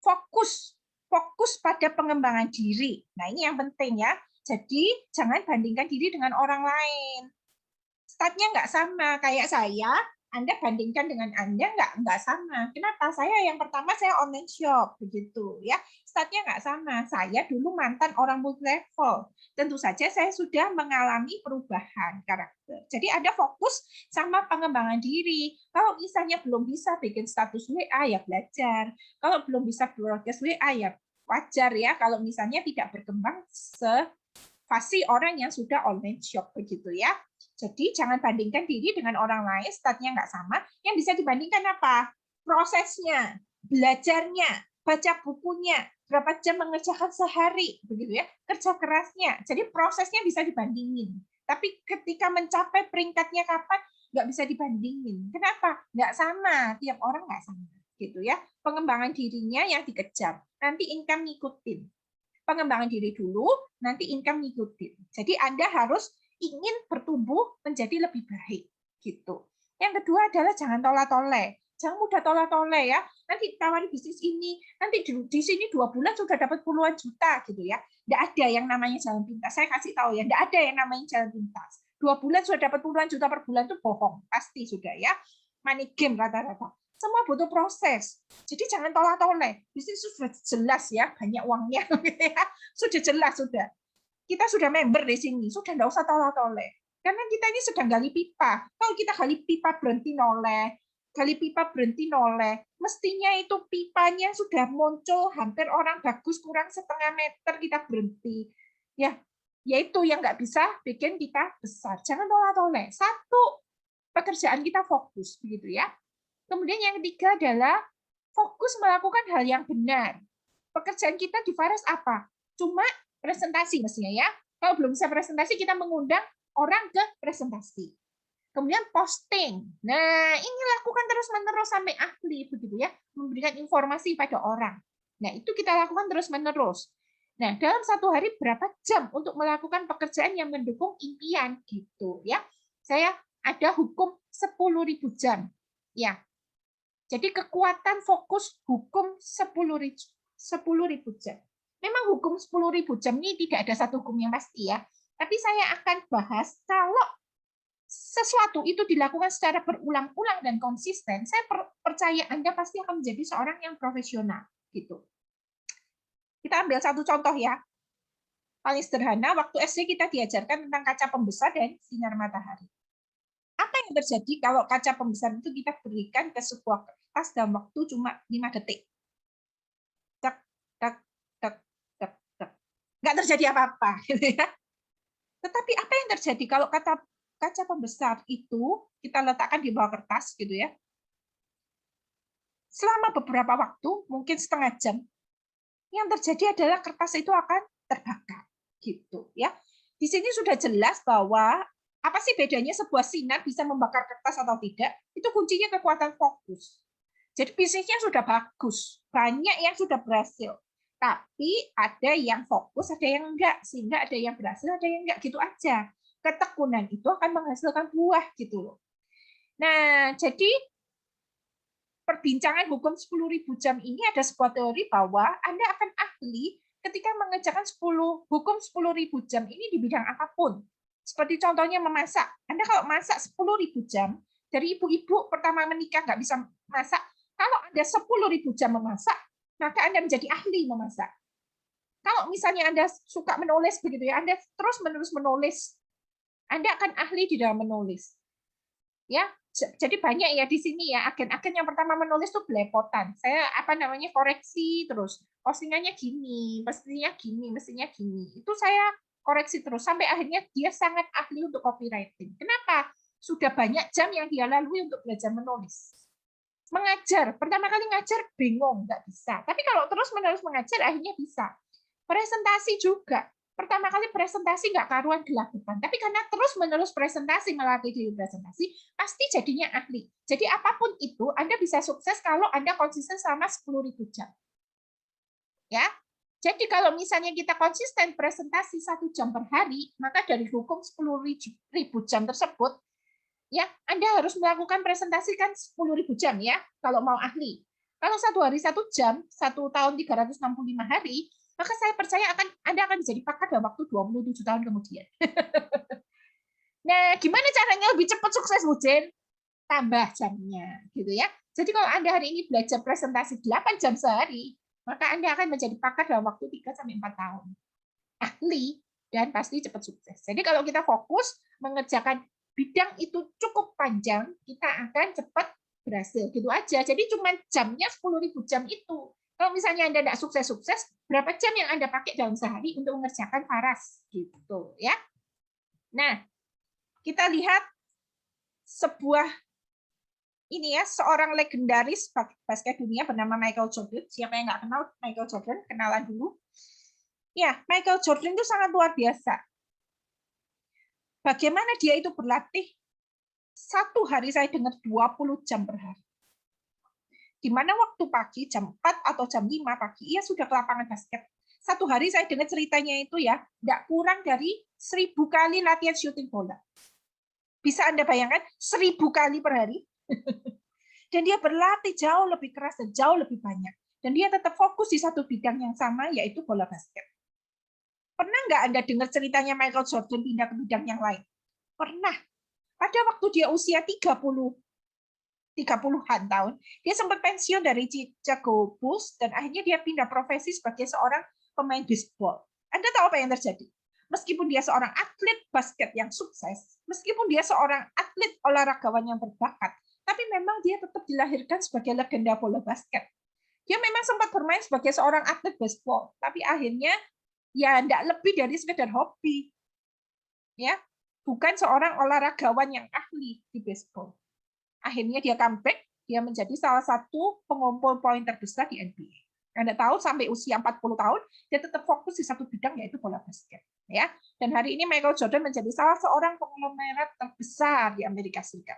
Fokus pada pengembangan diri. Nah, ini yang penting ya. Jadi, jangan bandingkan diri dengan orang lain. Startnya nggak sama kayak saya, Anda bandingkan dengan Anda nggak sama. Kenapa? Saya yang pertama saya online shop begitu ya. Startnya nggak sama. Saya dulu mantan orang multi level. Tentu saja saya sudah mengalami perubahan karakter. Jadi ada fokus sama pengembangan diri. Kalau misalnya belum bisa bikin status WA ya belajar. Kalau belum bisa broadcast WA ya wajar ya. Kalau misalnya tidak berkembang fasih orang yang sudah online shop begitu ya. Jadi jangan bandingkan diri dengan orang lain, startnya nggak sama. Yang bisa dibandingkan apa? Prosesnya, belajarnya, baca bukunya, berapa jam mengerjakan sehari, begitu ya, kerja kerasnya. Jadi prosesnya bisa dibandingin. Tapi ketika mencapai peringkatnya kapan, nggak bisa dibandingin. Kenapa? Nggak sama, tiap orang nggak sama, gitu ya. Pengembangan dirinya yang dikejar, nanti income ngikutin. Pengembangan diri dulu, nanti income ngikutin. Jadi Anda harus ingin bertumbuh menjadi lebih baik gitu. Yang kedua adalah jangan tolak-toleh. Jangan mudah tolak-toleh ya. Nanti tawari bisnis ini, nanti di sini 2 bulan sudah dapat puluhan juta gitu ya. Tidak ada yang namanya jalan pintas. Saya kasih tahu ya, tidak ada yang namanya jalan pintas. 2 bulan sudah dapat puluhan juta per bulan itu bohong, pasti sudah ya. Money game rata-rata. Semua butuh proses. Jadi jangan tolak-toleh. Bisnis sudah jelas ya, banyak uangnya. Sudah jelas sudah. Kita sudah member di sini, sudah nggak usah tolak-toleh. Karena kita ini sedang gali pipa. Kalau kita gali pipa berhenti noleh, mestinya itu pipanya sudah muncul hampir orang bagus kurang setengah meter kita berhenti. Ya, yaitu yang nggak bisa bikin kita besar. Jangan tolak-toleh. Satu, pekerjaan kita fokus, begitu ya. Kemudian yang ketiga adalah fokus melakukan hal yang benar. Pekerjaan kita di Faras apa? Cuma presentasi mestinya ya. Kalau belum bisa presentasi, kita mengundang orang ke presentasi. Kemudian posting. Nah, ini lakukan terus-menerus sampai ahli begitu ya, memberikan informasi pada orang. Nah, itu kita lakukan terus-menerus. Nah, dalam satu hari berapa jam untuk melakukan pekerjaan yang mendukung impian gitu ya. Saya ada hukum 10.000 jam. Ya. Jadi kekuatan fokus hukum 10.000 jam. Memang hukum 10.000 jam ini tidak ada satu hukum yang pasti ya. Tapi saya akan bahas kalau sesuatu itu dilakukan secara berulang-ulang dan konsisten, saya percaya Anda pasti akan menjadi seorang yang profesional gitu. Kita ambil satu contoh ya. Paling sederhana, waktu SD kita diajarkan tentang kaca pembesar dan sinar matahari. Apa yang terjadi kalau kaca pembesar itu kita berikan ke sebuah kertas dalam waktu cuma 5 detik? Tek, tek, tek, tek, tek. Nggak terjadi apa-apa. Gitu ya. Tetapi apa yang terjadi kalau kaca pembesar itu kita letakkan di bawah kertas gitu ya? Selama beberapa waktu, mungkin setengah jam, yang terjadi adalah kertas itu akan terbakar. Gitu ya. Di sini sudah jelas bahwa apa sih bedanya sebuah sinar bisa membakar kertas atau tidak? Itu kuncinya kekuatan fokus. Jadi bisnisnya sudah bagus, banyak yang sudah berhasil. Tapi ada yang fokus, ada yang enggak, sehingga ada yang berhasil, ada yang enggak, gitu aja. Ketekunan itu akan menghasilkan buah gitu loh. Nah, jadi perbincangan hukum 10.000 jam ini ada sebuah teori bahwa Anda akan ahli ketika mengerjakan hukum 10.000 jam ini di bidang apapun. Seperti contohnya memasak. Anda kalau masak 10.000 jam, dari ibu-ibu pertama menikah nggak bisa masak, kalau Anda 10.000 jam memasak, maka Anda menjadi ahli memasak. Kalau misalnya Anda suka menulis begitu ya, Anda terus-menerus menulis, Anda akan ahli di dalam menulis. Ya, jadi banyak ya di sini ya agen-agen yang pertama menulis tuh belepotan. Saya koreksi terus. Postingannya gini, mestinya gini. Itu saya koreksi terus sampai akhirnya dia sangat ahli untuk copywriting. Kenapa? Sudah banyak jam yang dia lalui untuk belajar menulis. Mengajar, pertama kali ngajar bingung, nggak bisa. Tapi kalau terus-menerus mengajar akhirnya bisa. Presentasi juga. Pertama kali presentasi nggak karuan gelagutan, tapi karena terus-menerus presentasi, melatih diri presentasi, pasti jadinya ahli. Jadi apapun itu, Anda bisa sukses kalau Anda konsisten selama 10.000 jam. Ya, jadi kalau misalnya kita konsisten presentasi 1 jam per hari, maka dari hukum 10.000 jam tersebut, ya Anda harus melakukan presentasi kan 10.000 jam ya, kalau mau ahli. Kalau 1 hari 1 jam, 1 tahun 365 hari, maka saya percaya Anda akan menjadi pakar dalam waktu 27 tahun kemudian. Nah, gimana caranya lebih cepat sukses, Bu Jen? Tambah jamnya, gitu ya. Jadi kalau Anda hari ini belajar presentasi 8 jam sehari, maka Anda akan menjadi pakar dalam waktu 3-4 tahun. Ahli, dan pasti cepat sukses. Jadi kalau kita fokus mengerjakan bidang itu cukup panjang, kita akan cepat berhasil. Gitu aja. Jadi cuma jamnya 10.000 jam itu. Kalau misalnya Anda tidak sukses-sukses, berapa jam yang Anda pakai dalam sehari untuk mengerjakan faras gitu ya. Nah, kita lihat sebuah ini ya, seorang legendaris basket dunia bernama Michael Jordan. Siapa yang nggak kenal Michael Jordan? Kenalan dulu. Ya, Michael Jordan itu sangat luar biasa. Bagaimana dia itu berlatih? Satu hari saya dengar 20 jam per hari. Di mana waktu pagi jam 4 atau jam 5 pagi, ia sudah ke lapangan basket. Satu hari saya dengar ceritanya itu ya, tidak kurang dari 1.000 kali latihan syuting bola. Bisa Anda bayangkan 1.000 kali per hari? Dan dia berlatih jauh lebih keras dan jauh lebih banyak. Dan dia tetap fokus di satu bidang yang sama, yaitu bola basket. Pernah nggak Anda dengar ceritanya Michael Jordan pindah ke bidang yang lain? Pernah. Pada waktu dia usia 30-an tahun, dia sempat pensiun dari Chicago Bulls dan akhirnya dia pindah profesi sebagai seorang pemain baseball. Anda tahu apa yang terjadi? Meskipun dia seorang atlet basket yang sukses, meskipun dia seorang atlet olahragawan yang berbakat, tapi memang dia tetap dilahirkan sebagai legenda bola basket. Dia memang sempat bermain sebagai seorang atlet baseball, tapi akhirnya ya tidak lebih dari sekedar hobi. Ya, bukan seorang olahragawan yang ahli di baseball. Akhirnya dia comeback, dia menjadi salah satu pengumpul poin terbesar di NBA. Anda tahu sampai usia 40 tahun dia tetap fokus di satu bidang yaitu bola basket, ya. Dan hari ini Michael Jordan menjadi salah seorang konglomerat terbesar di Amerika Serikat.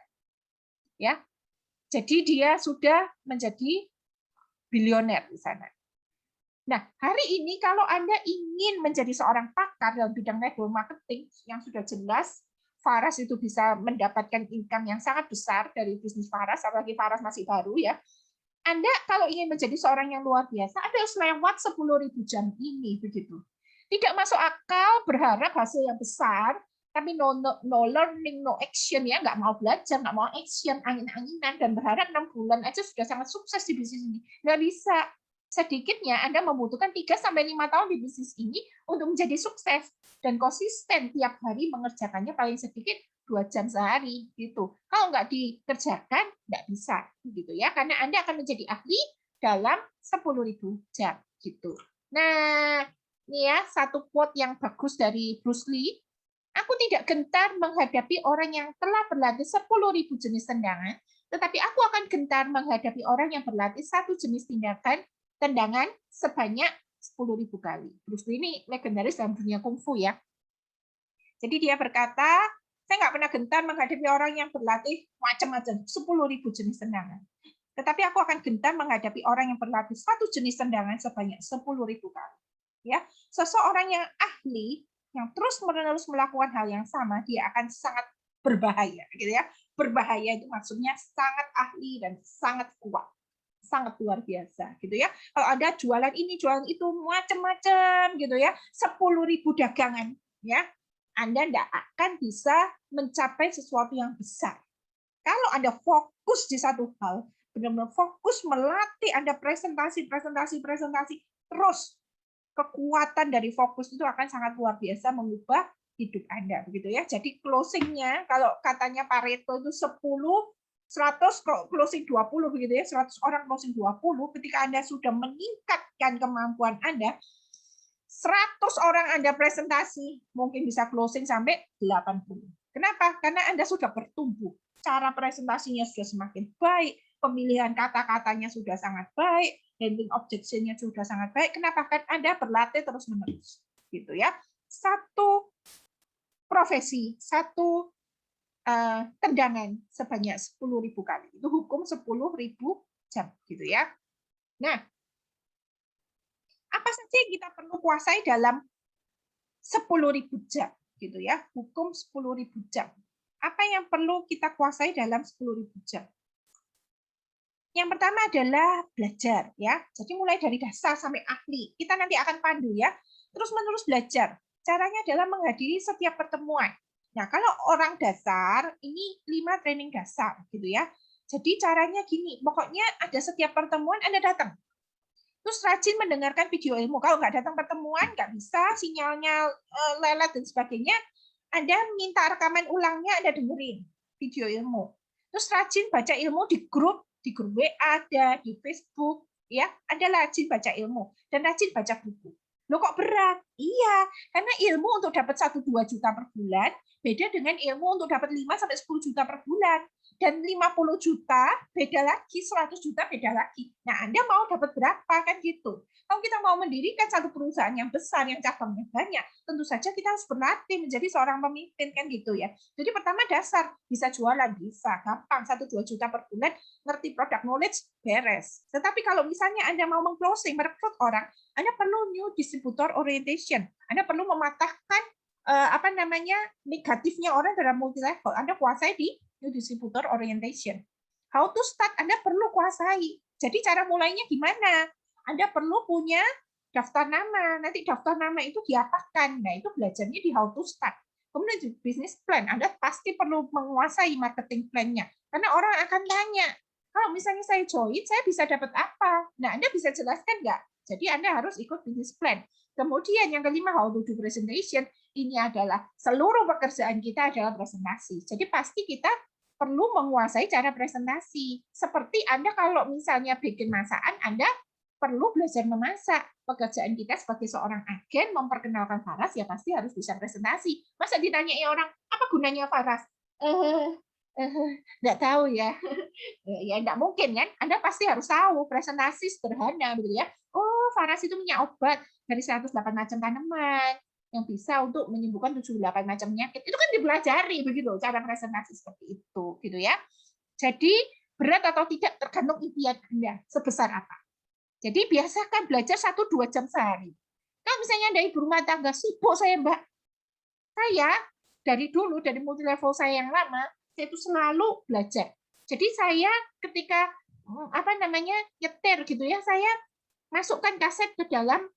Ya. Jadi dia sudah menjadi bilioner di sana. Nah, hari ini kalau Anda ingin menjadi seorang pakar dalam bidang network marketing yang sudah jelas, Faras itu bisa mendapatkan income yang sangat besar dari bisnis Faras, apalagi Faras masih baru ya. Anda kalau ingin menjadi seorang yang luar biasa, Anda harus lewat 10.000 jam ini, begitu. Tidak masuk akal berharap hasil yang besar, tapi no learning, no action ya, nggak mau belajar, nggak mau action, angin-anginan, dan berharap 6 bulan aja sudah sangat sukses di bisnis ini. Nggak bisa. Sedikitnya Anda membutuhkan 3-5 tahun di bisnis ini untuk menjadi sukses dan konsisten tiap hari mengerjakannya paling sedikit 2 jam sehari gitu. Kalau nggak dikerjakan nggak bisa gitu ya, karena Anda akan menjadi ahli dalam 10.000 jam gitu. Nah, ini ya satu quote yang bagus dari Bruce Lee. Aku tidak gentar menghadapi orang yang telah berlatih 10.000 jenis tendangan, tetapi aku akan gentar menghadapi orang yang berlatih satu jenis tendangan sebanyak 10.000 kali. Bruce Lee ini legendaris dalam dunia kungfu ya. Jadi dia berkata, saya nggak pernah gentar menghadapi orang yang berlatih macam-macam, 10.000 jenis tendangan. Tetapi aku akan gentar menghadapi orang yang berlatih satu jenis tendangan sebanyak 10.000 kali. Ya, seseorang yang ahli, yang terus-menerus melakukan hal yang sama, dia akan sangat berbahaya, gitu ya. Berbahaya itu maksudnya sangat ahli dan sangat kuat, sangat luar biasa, gitu ya. Kalau ada jualan ini, jualan itu, macam-macam, gitu ya, 10.000 dagangan, ya, Anda tidak akan bisa mencapai sesuatu yang besar. Kalau Anda fokus di satu hal, benar-benar fokus melatih Anda presentasi, terus kekuatan dari fokus itu akan sangat luar biasa mengubah hidup Anda, begitu ya. Jadi closing-nya kalau katanya Pareto itu 10 100 closing 20 begitu ya, 100 orang closing 20, ketika Anda sudah meningkatkan kemampuan Anda, 100 orang Anda presentasi, mungkin bisa closing sampai 80. Kenapa? Karena Anda sudah bertumbuh. Cara presentasinya sudah semakin baik, pemilihan kata-katanya sudah sangat baik, handling objection-nya sudah sangat baik. Kenapa? Kan Anda berlatih terus-menerus. Gitu ya. Satu profesi, satu tendangan sebanyak 10.000 kali. Itu hukum 10.000 jam gitu ya. Nah, apa saja yang kita perlu kuasai dalam 10.000 jam gitu ya. Hukum 10.000 jam. Apa yang perlu kita kuasai dalam 10.000 jam? Yang pertama adalah belajar ya. Jadi mulai dari dasar sampai ahli. Kita nanti akan pandu ya. Terus-menerus belajar. Caranya adalah menghadiri setiap pertemuan. Nah, kalau orang dasar, ini 5 training dasar, gitu ya. Jadi caranya gini, pokoknya ada setiap pertemuan Anda datang. Terus rajin mendengarkan video ilmu. Kalau nggak datang pertemuan, nggak bisa, sinyalnya lelet dan sebagainya, Anda minta rekaman ulangnya, Anda dengerin video ilmu. Terus rajin baca ilmu di grup WA ada, di Facebook, ya, Anda rajin baca ilmu, dan rajin baca buku. Loh kok berat? Iya, karena ilmu untuk dapat 1-2 juta per bulan beda dengan ilmu untuk dapat 5-10 juta per bulan. Dan 50 juta beda lagi, 100 juta beda lagi. Nah, Anda mau dapat berapa kan gitu. Kalau kita mau mendirikan satu perusahaan yang besar, yang cabangnya banyak, tentu saja kita harus berlatih menjadi seorang pemimpin kan gitu ya. Jadi pertama dasar, bisa jualan, bisa, gampang, 1-2 juta per bulan, ngerti product knowledge, beres. Tetapi kalau misalnya Anda mau meng-closing, merekrut orang, Anda perlu new distributor orientation. Anda perlu mematahkan negatifnya orang dalam multi level. Anda kuasai di new distributor orientation. How to start Anda perlu kuasai. Jadi cara mulainya gimana? Anda perlu punya daftar nama. Nanti daftar nama itu diapakan. Nah, itu belajarnya di how to start. Kemudian business plan. Anda pasti perlu menguasai marketing plan-nya. Karena orang akan tanya, kalau misalnya saya join, saya bisa dapat apa? Nah, Anda bisa jelaskan nggak? Jadi Anda harus ikut business plan. Kemudian yang kelima, how to do presentation. Ini adalah seluruh pekerjaan kita adalah presentasi. Jadi pasti kita perlu menguasai cara presentasi. Seperti Anda kalau misalnya bikin masakan, Anda perlu belajar memasak. Pekerjaan kita sebagai seorang agen memperkenalkan Faras ya pasti harus bisa presentasi. Masa ditanyai orang, apa gunanya Faras? Nggak tahu ya. Ya nggak mungkin kan? Anda pasti harus tahu presentasi sederhana begitu ya. Oh, Faras itu punya obat dari 108 macam tanaman yang bisa untuk menyembuhkan 78 macam penyakit. Itu kan dipelajari begitu cara presentasi seperti itu gitu ya. Jadi berat atau tidak tergantung impian Anda sebesar apa. Jadi biasakan belajar 1-2 jam sehari. Kalau misalnya Anda ibu rumah tangga, sibuk saya Mbak. Saya dari dulu, dari multi level saya yang lama, saya itu selalu belajar. Jadi saya ketika nyetir gitu ya, saya masukkan kaset ke dalam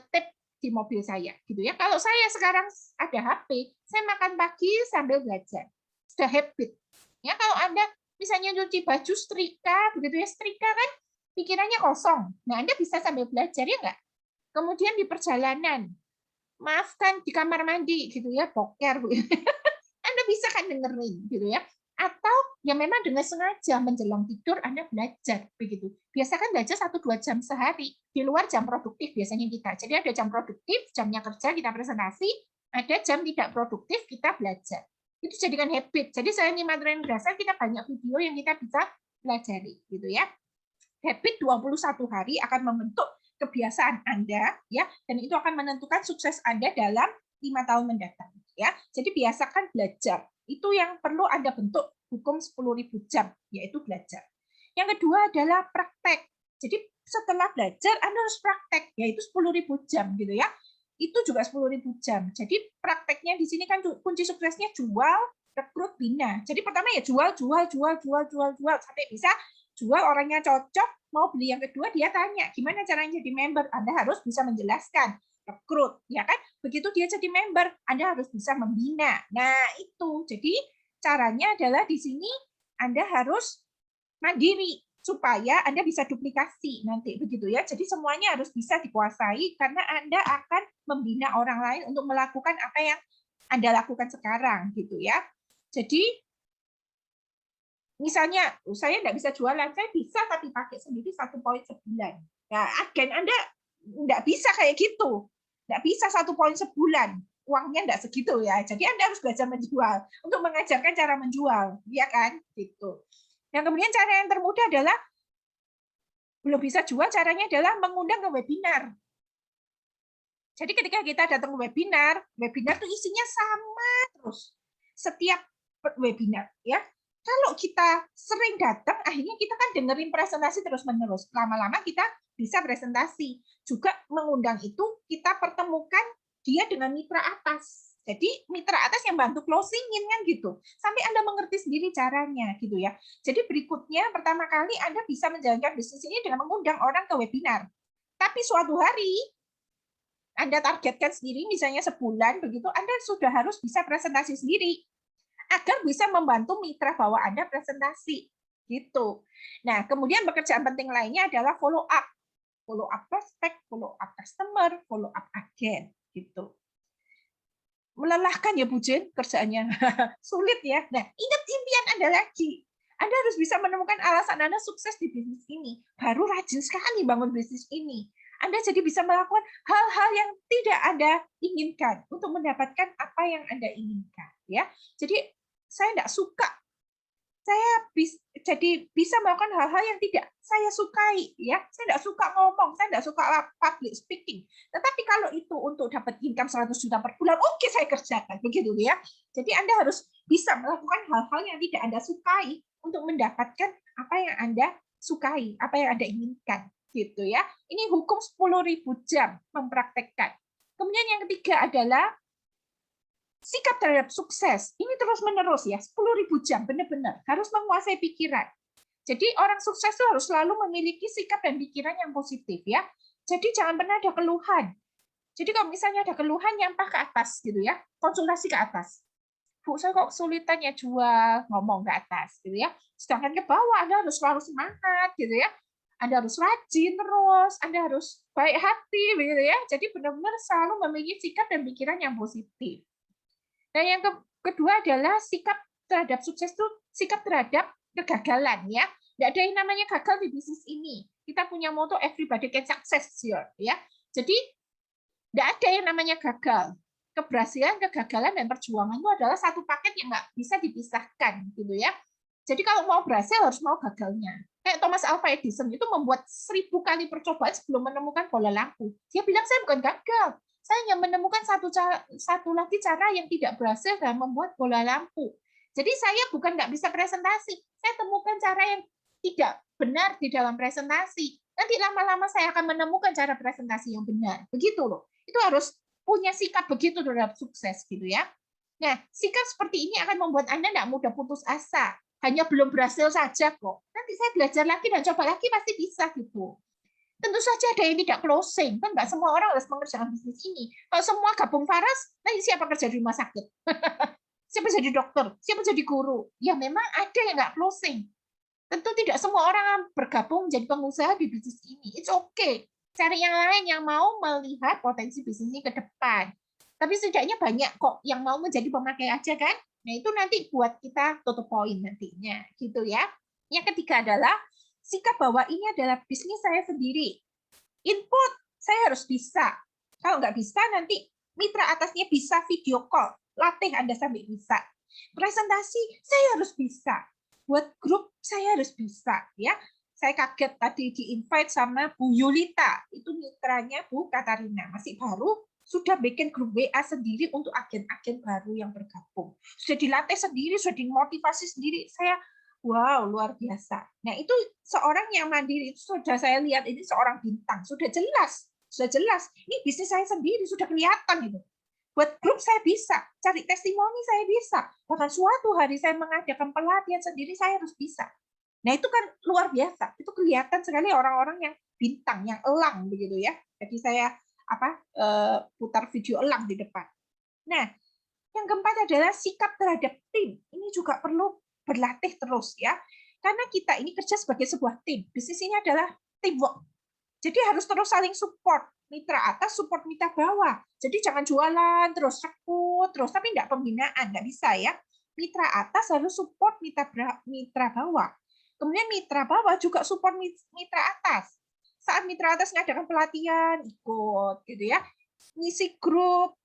tape di mobil saya gitu ya. Kalau saya sekarang ada HP, saya makan pagi sambil belajar. Sudah habit. Ya, kalau Anda misalnya nyuci baju setrika begitu ya, setrika kan pikirannya kosong. Nah, Anda bisa sambil belajar ya enggak? Kemudian di perjalanan, maafkan di kamar mandi gitu ya, boker. Anda bisa kan dengerin gitu ya. Atau ya memang dengan sengaja menjelang tidur Anda belajar begitu. Biasakan belajar 1-2 jam sehari di luar jam produktif biasanya kita. Jadi ada jam produktif, jamnya kerja kita presentasi, ada jam tidak produktif kita belajar. Itu jadikan habit. Jadi saya ini materi dasar kita banyak video yang kita bisa pelajari gitu ya. Habit 21 hari akan membentuk kebiasaan Anda ya, dan itu akan menentukan sukses Anda dalam 5 tahun mendatang ya. Jadi biasakan belajar. Itu yang perlu Anda bentuk hukum 10.000 jam, yaitu belajar. Yang kedua adalah praktek. Jadi setelah belajar Anda harus praktek, yaitu 10.000 jam gitu ya. Itu juga 10.000 jam. Jadi prakteknya di sini kan kunci suksesnya jual, rekrut, bina. Jadi pertama ya jual sampai bisa jual, orangnya cocok, mau beli yang kedua dia tanya gimana caranya jadi member. Anda harus bisa menjelaskan, rekrut ya kan, begitu dia jadi member Anda harus bisa membina. Nah itu jadi caranya adalah di sini Anda harus mandiri supaya Anda bisa duplikasi nanti begitu ya. Jadi semuanya harus bisa dikuasai karena Anda akan membina orang lain untuk melakukan apa yang Anda lakukan sekarang gitu ya. Jadi misalnya saya nggak bisa jualan, saya bisa tapi pakai sendiri 1 poin sebulan. Nah, agen Anda nggak bisa kayak gitu, nggak bisa 1 poin sebulan, uangnya nggak segitu ya. Jadi Anda harus belajar menjual untuk mengajarkan cara menjual, ya kan? Gitu. Yang kemudian cara yang termudah adalah belum bisa jual, caranya adalah mengundang ke webinar. Jadi ketika kita datang ke webinar, webinar itu isinya sama terus setiap webinar, ya. Kalau kita sering datang, akhirnya kita kan dengerin presentasi terus-menerus. Lama-lama kita bisa presentasi. Juga mengundang itu kita pertemukan dia dengan mitra atas. Jadi mitra atas yang bantu closingin kan gitu. Sampai Anda mengerti sendiri caranya gitu ya. Jadi berikutnya pertama kali Anda bisa menjalankan bisnis ini dengan mengundang orang ke webinar. Tapi suatu hari Anda targetkan sendiri misalnya sebulan begitu, Anda sudah harus bisa presentasi sendiri agar bisa membantu mitra bahwa Anda presentasi gitu. Nah, kemudian pekerjaan penting lainnya adalah follow up prospek, follow up customer, follow up agen gitu. Melelahkan ya Bu Jen kerjaannya. Sulit ya. Nah, ingat impian Anda lagi. Anda harus bisa menemukan alasan Anda sukses di bisnis ini. Baru rajin sekali bangun bisnis ini. Anda jadi bisa melakukan hal-hal yang tidak Anda inginkan untuk mendapatkan apa yang Anda inginkan. Ya, jadi saya tidak suka. Saya jadi bisa melakukan hal-hal yang tidak saya sukai, ya. Saya tidak suka ngomong, saya tidak suka public speaking. Tetapi kalau itu untuk dapat income 100 juta per bulan, oke saya kerjakan, begitu ya. Jadi Anda harus bisa melakukan hal-hal yang tidak Anda sukai untuk mendapatkan apa yang Anda sukai, apa yang Anda inginkan, gitu ya. Ini hukum 10.000 jam mempraktekkan. Kemudian yang ketiga adalah sikap terhadap sukses. Ini terus-menerus ya, 10.000 jam, benar-benar. Harus menguasai pikiran. Jadi orang sukses itu harus selalu memiliki sikap dan pikiran yang positif ya. Jadi jangan pernah ada keluhan. Jadi kalau misalnya ada keluhan, nyampah ke atas gitu ya, konsultasi ke atas. Bu, saya kok kesulitan ya jual, ngomong ke atas gitu ya. Sedangkan ke bawah Anda harus selalu semangat gitu ya. Anda harus rajin terus, Anda harus baik hati begitu ya. Jadi benar-benar selalu memiliki sikap dan pikiran yang positif. Nah, yang kedua adalah sikap terhadap sukses itu sikap terhadap kegagalan ya. Tidak ada yang namanya gagal di bisnis ini. Kita punya moto everybody can success here ya. Jadi tidak ada yang namanya gagal. Keberhasilan, kegagalan, dan perjuangan itu adalah satu paket yang nggak bisa dipisahkan gitu ya. Jadi kalau mau berhasil harus mau gagalnya. Kayak Thomas Alva Edison itu membuat 1000 kali percobaan sebelum menemukan bola lampu. Dia bilang saya bukan gagal. Saya hanya menemukan satu lagi cara yang tidak berhasil dalam membuat bola lampu. Jadi saya bukan nggak bisa presentasi, saya temukan cara yang tidak benar di dalam presentasi. Nanti lama-lama saya akan menemukan cara presentasi yang benar. Begitu loh. Itu harus punya sikap begitu terhadap sukses gitu ya. Nah, sikap seperti ini akan membuat Anda tidak mudah putus asa. Hanya belum berhasil saja kok. Nanti saya belajar lagi dan coba lagi pasti bisa gitu. Tentu saja ada yang tidak closing. Kan nggak semua orang harus mengerjakan bisnis ini. Kalau semua gabung Faras, nanti siapa kerja di rumah sakit? Siapa jadi dokter? Siapa jadi guru? Ya memang ada yang nggak closing. Tentu tidak semua orang bergabung menjadi pengusaha di bisnis ini. It's okay. Cari yang lain yang mau melihat potensi bisnis ini ke depan. Tapi setidaknya banyak kok yang mau menjadi pemakai aja kan? Nah itu nanti buat kita tutup poin nantinya, gitu ya. Yang ketiga adalah sikap bahwa ini adalah bisnis saya sendiri. Input saya harus bisa. Kalau nggak bisa nanti mitra atasnya bisa video call, latih Anda sampai bisa. Presentasi saya harus bisa. Buat grup saya harus bisa ya. Saya kaget tadi di-invite sama Bu Yulita, itu mitranya Bu Katarina, masih baru sudah bikin grup WA sendiri untuk agen-agen baru yang bergabung. Sudah dilatih sendiri, sudah dimotivasi sendiri. Saya wow, luar biasa. Nah, itu seorang yang mandiri itu sudah saya lihat ini seorang bintang, sudah jelas. Sudah jelas. Ini bisnis saya sendiri sudah kelihatan itu. Buat grup saya bisa, cari testimoni saya bisa. Bahkan suatu hari saya mengadakan pelatihan sendiri saya harus bisa. Nah, itu kan luar biasa. Itu kelihatan sekali orang-orang yang bintang, yang elang begitu ya. Jadi saya putar video elang di depan. Nah, yang keempat adalah sikap terhadap tim. Ini juga perlu berlatih terus ya. Karena kita ini kerja sebagai sebuah tim. Bisnis ini adalah teamwork. Jadi harus terus saling support. Mitra atas support mitra bawah. Jadi jangan jualan terus rekrut terus tapi enggak pembinaan, enggak bisa ya. Mitra atas harus support mitra bawah. Kemudian mitra bawah juga support mitra atas. Saat mitra atas mengadakan pelatihan, ikut gitu ya. Ngisi grup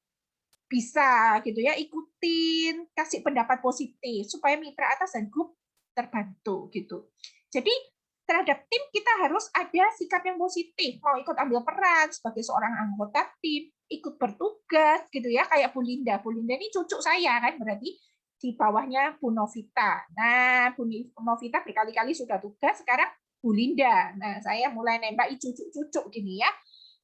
bisa gitu ya, ikutin, kasih pendapat positif supaya mitra atas dan grup terbantu gitu. Jadi terhadap tim kita harus ada sikap yang positif, mau ikut ambil peran sebagai seorang anggota tim, ikut bertugas gitu ya, kayak Bu Linda. Bu Linda ini cucu saya kan, berarti di bawahnya Bu Novita. Nah, Bu Novita berkali-kali sudah tugas, sekarang Bu Linda. Nah, saya mulai nembak cucu-cucu gini ya.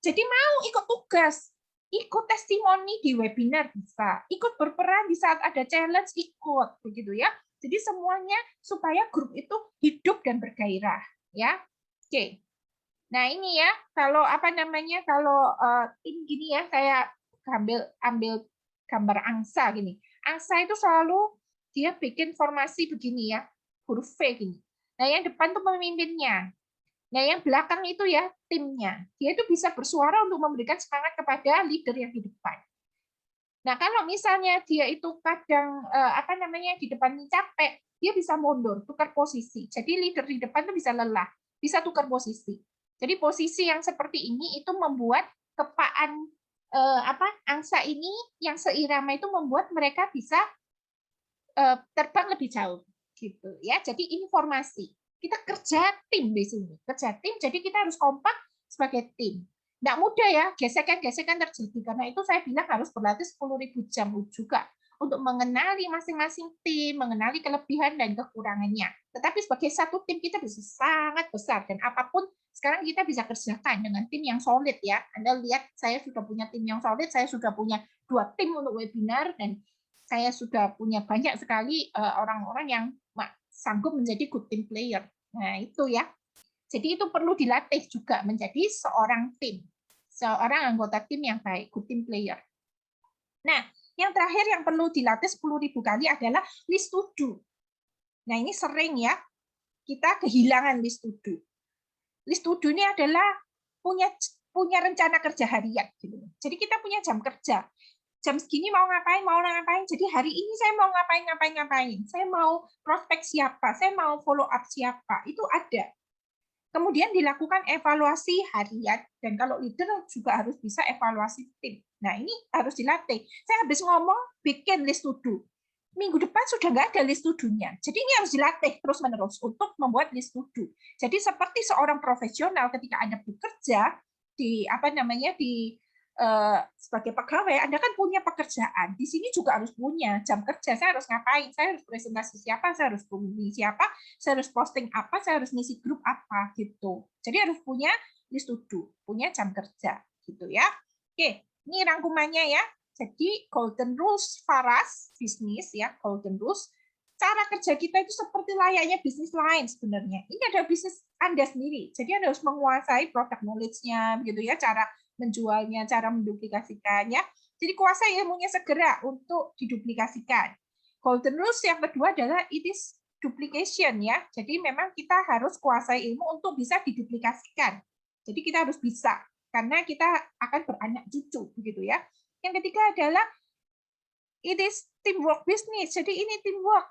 Jadi mau ikut tugas, ikut testimoni di webinar bisa, ikut berperan di saat ada challenge ikut begitu ya. Jadi semuanya supaya grup itu hidup dan bergairah ya. Oke. Nah, ini ya kalau kalau tim gini ya saya ambil gambar angsa gini. Angsa itu selalu dia bikin formasi begini ya, huruf V gini. Nah, yang depan tuh pemimpinnya. Nah, yang belakang itu ya timnya. Dia itu bisa bersuara untuk memberikan semangat kepada leader yang di depan. Nah, kalau misalnya dia itu kadang di depan capek, dia bisa mundur, tukar posisi. Jadi leader di depan itu bisa lelah, bisa tukar posisi. Jadi posisi yang seperti ini itu membuat kepaan angsa ini yang seirama itu membuat mereka bisa terbang lebih jauh gitu ya. Jadi informasi. Kita kerja tim di sini, kerja tim, jadi kita harus kompak sebagai tim. Nggak mudah ya, gesekan-gesekan terjadi. Karena itu saya bilang harus berlatih 10.000 jam juga untuk mengenali masing-masing tim, mengenali kelebihan dan kekurangannya. Tetapi sebagai satu tim kita bisa sangat besar, dan apapun sekarang kita bisa kerjakan dengan tim yang solid ya. Anda lihat saya sudah punya tim yang solid, saya sudah punya 2 tim untuk webinar, dan saya sudah punya banyak sekali orang-orang yang sanggup menjadi good team player. Nah, itu ya. Jadi itu perlu dilatih juga menjadi seorang tim. Seorang anggota tim yang baik, good team player. Nah, yang terakhir yang perlu dilatih 10.000 kali adalah list to do. Nah, ini sering ya kita kehilangan list to do. List to do ini adalah punya rencana kerja harian gitu. Jadi kita punya jam kerja. Jam segini mau ngapain. Jadi hari ini saya mau ngapain. Saya mau prospek siapa, saya mau follow up siapa, itu ada. Kemudian dilakukan evaluasi harian, dan kalau leader juga harus bisa evaluasi tim. Nah, ini harus dilatih. Saya habis ngomong, bikin list to do. Minggu depan sudah nggak ada list to do-nya. Jadi ini harus dilatih terus-menerus untuk membuat list to do. Jadi seperti seorang profesional ketika Anda bekerja di sebagai pegawai, Anda kan punya pekerjaan. Di sini juga harus punya jam kerja. Saya harus ngapain? Saya harus presentasi siapa? Saya harus hubungi siapa? Saya harus posting apa? Saya harus ngisi grup apa? Gitu. Jadi harus punya list to do, punya jam kerja, gitu ya. Oke, ini rangkumannya ya. Jadi golden rules Faras bisnis ya, golden rules. Cara kerja kita itu seperti layaknya bisnis lain sebenarnya. Ini ada bisnis Anda sendiri. Jadi Anda harus menguasai product knowledge-nya, gitu ya, cara menjualnya, cara menduplikasikannya. Jadi kuasai ilmunya segera untuk diduplikasikan. Golden rules yang kedua adalah it is duplication ya. Jadi memang kita harus kuasai ilmu untuk bisa diduplikasikan. Jadi kita harus bisa karena kita akan beranak cucu begitu ya. Yang ketiga adalah it is teamwork business. Jadi ini teamwork,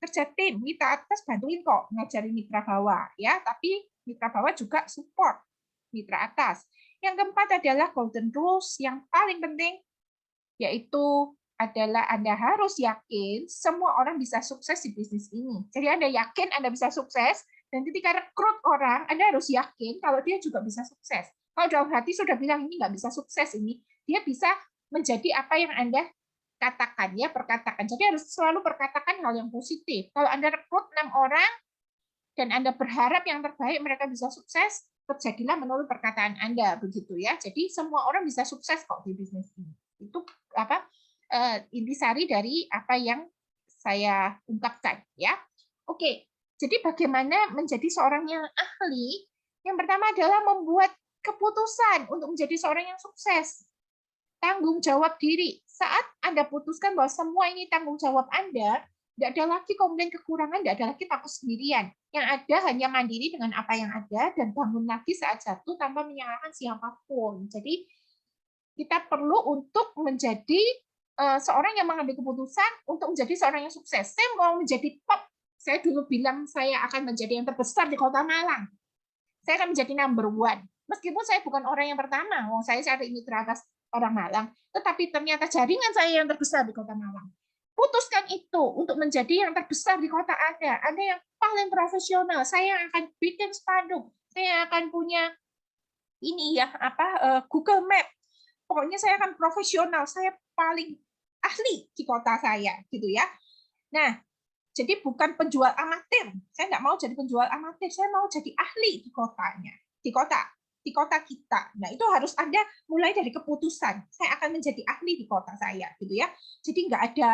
kerja tim. Mitra atas bantuin kok ngajarin mitra bawah ya, tapi mitra bawah juga support mitra atas. Yang keempat adalah golden rules yang paling penting, yaitu adalah Anda harus yakin semua orang bisa sukses di bisnis ini. Jadi Anda yakin Anda bisa sukses, dan ketika rekrut orang, Anda harus yakin kalau dia juga bisa sukses. Kalau dalam hati sudah bilang ini nggak bisa sukses ini, dia bisa menjadi apa yang Anda katakan ya, perkatakan. Jadi harus selalu perkatakan hal yang positif. Kalau Anda rekrut 6 orang dan Anda berharap yang terbaik mereka bisa sukses, terjadilah menurut perkataan Anda begitu ya. Jadi semua orang bisa sukses kok di bisnis ini. Itu apa intisari dari apa yang saya ungkapkan ya. Oke. Jadi bagaimana menjadi seorang yang ahli? Yang pertama adalah membuat keputusan untuk menjadi seorang yang sukses. Tanggung jawab diri. Saat Anda putuskan bahwa semua ini tanggung jawab Anda, tidak ada lagi komplain kekurangan, tidak ada lagi takut sendirian. Yang ada hanya mandiri dengan apa yang ada dan bangun lagi saat jatuh tanpa menyalahkan siapapun. Jadi kita perlu untuk menjadi seorang yang mengambil keputusan untuk menjadi seorang yang sukses. Saya mau menjadi top. Saya dulu bilang saya akan menjadi yang terbesar di Kota Malang. Saya akan menjadi number one. Meskipun saya bukan orang yang pertama, saya cari mitra atas orang Malang, tetapi ternyata jaringan saya yang terbesar di Kota Malang. Putuskan itu untuk menjadi yang terbesar di kota Anda. Anda yang paling profesional. Saya akan bikin spanduk. Saya akan punya ini ya Google Map. Pokoknya saya akan profesional. Saya paling ahli di kota saya, gitu ya. Nah, jadi bukan penjual amatir. Saya nggak mau jadi penjual amatir. Saya mau jadi ahli di kotanya, di kota kita. Nah, itu harus Anda mulai dari keputusan. Saya akan menjadi ahli di kota saya, gitu ya. Jadi nggak ada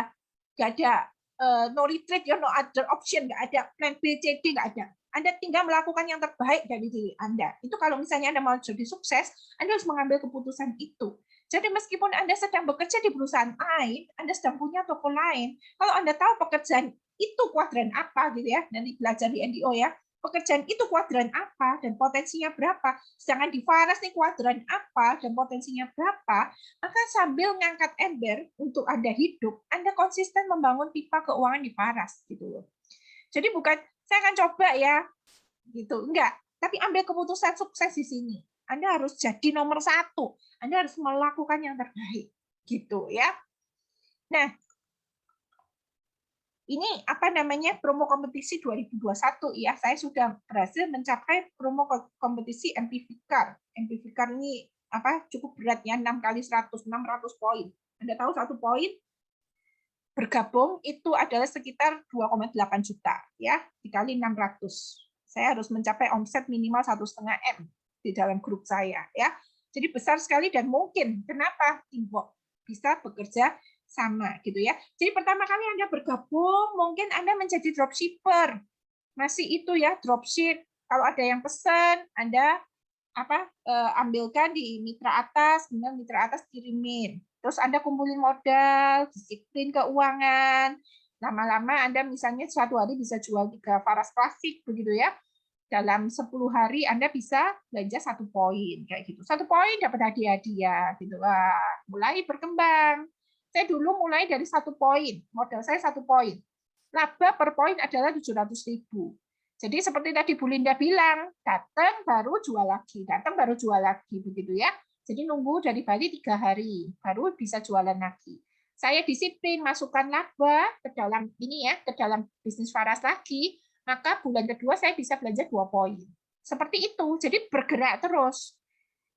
no retreat, no other option, nggak ada plan B, C, D, nggak ada. Anda tinggal melakukan yang terbaik dari diri Anda. Itu kalau misalnya Anda mau jadi sukses, Anda harus mengambil keputusan itu. Jadi meskipun Anda sedang bekerja di perusahaan lain, Anda sedang punya toko lain, kalau Anda tahu pekerjaan itu kuadran apa, gitu ya, nanti belajar di NDO ya, pekerjaan itu kuadran apa dan potensinya berapa, sedangkan di Faras nih kuadran apa dan potensinya berapa, maka sambil ngangkat ember untuk Anda hidup, Anda konsisten membangun pipa keuangan di Faras gitu loh. Jadi bukan saya akan coba ya, gitu, enggak. Tapi ambil keputusan sukses di sini. Anda harus jadi nomor 1. Anda harus melakukan yang terbaik, gitu ya. Nah, ini apa namanya promo kompetisi 2021 ya. Saya sudah berhasil mencapai promo kompetisi MPV Car. MPV Car ini apa cukup berat ya, 6 kali 100, 600 poin. Anda tahu 1 poin bergabung itu adalah sekitar 2,8 juta ya, dikali 600. Saya harus mencapai omset minimal 1,5 M di dalam grup saya ya. Jadi besar sekali dan mungkin kenapa teamwork bisa bekerja sama gitu ya. Jadi pertama kali Anda bergabung, mungkin Anda menjadi dropshipper. Masih itu ya, dropship. Kalau ada yang pesan, Anda ambilkan di mitra atas, kemudian mitra atas kirimin. Terus Anda kumpulin modal, disiplin keuangan. Lama-lama Anda misalnya suatu hari bisa jual 3 Faras klasik begitu ya. Dalam 10 hari Anda bisa belanja 1 poin kayak gitu. 1 poin dapat hadiah-hadiah gitu. Wah, mulai berkembang. Saya dulu mulai dari 1 poin, modal saya 1 poin. Laba per poin adalah 700.000. Jadi seperti tadi Bu Linda bilang, datang baru jual lagi, datang baru jual lagi begitu ya. Jadi nunggu dari Bali 3 hari baru bisa jualan lagi. Saya disiplin masukkan laba ke dalam ini ya, ke dalam bisnis Faras lagi, maka bulan kedua saya bisa belanja 2 poin. Seperti itu. Jadi bergerak terus.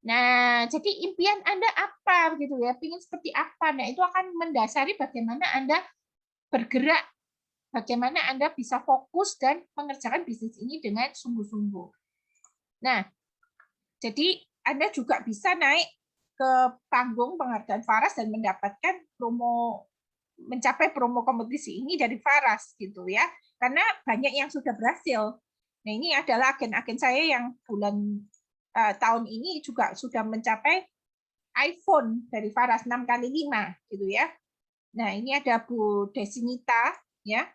Nah, jadi impian Anda apa gitu ya? Ingin seperti apa? Nah, itu akan mendasari bagaimana Anda bergerak, bagaimana Anda bisa fokus dan mengerjakan bisnis ini dengan sungguh-sungguh. Nah, jadi Anda juga bisa naik ke panggung penghargaan Faras dan mendapatkan mencapai promo kompetisi ini dari Faras gitu ya. Karena banyak yang sudah berhasil. Nah, ini adalah agen-agen saya yang tahun ini juga sudah mencapai iPhone dari Faras 6x5 gitu ya. Nah, ini ada Bu Desinita ya.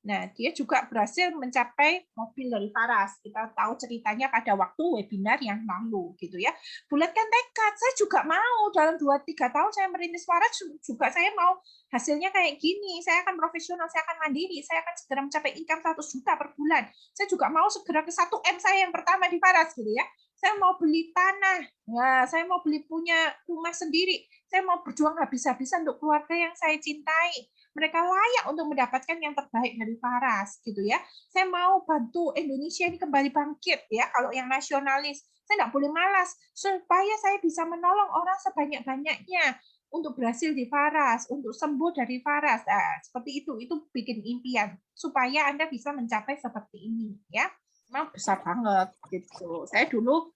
Nah, dia juga berhasil mencapai mobil dari Faras. Kita tahu ceritanya pada waktu webinar yang lalu, gitu ya. Bulatkan tekad, saya juga mau dalam 2-3 tahun saya merintis Faras, juga saya mau hasilnya kayak gini. Saya akan profesional, saya akan mandiri, saya akan segera mencapai income 100 juta per bulan. Saya juga mau segera ke 1M saya yang pertama di Faras, gitu ya. Saya mau beli tanah, ya, saya mau punya rumah sendiri. Saya mau berjuang habis-habisan untuk keluarga yang saya cintai. Mereka layak untuk mendapatkan yang terbaik dari Faras gitu ya. Saya mau bantu Indonesia ini kembali bangkit ya. Kalau yang nasionalis, saya nggak boleh malas supaya saya bisa menolong orang sebanyak-banyaknya untuk berhasil di Faras, untuk sembuh dari Faras. Nah, seperti itu bikin impian supaya Anda bisa mencapai seperti ini ya. Memang besar banget gitu. Saya dulu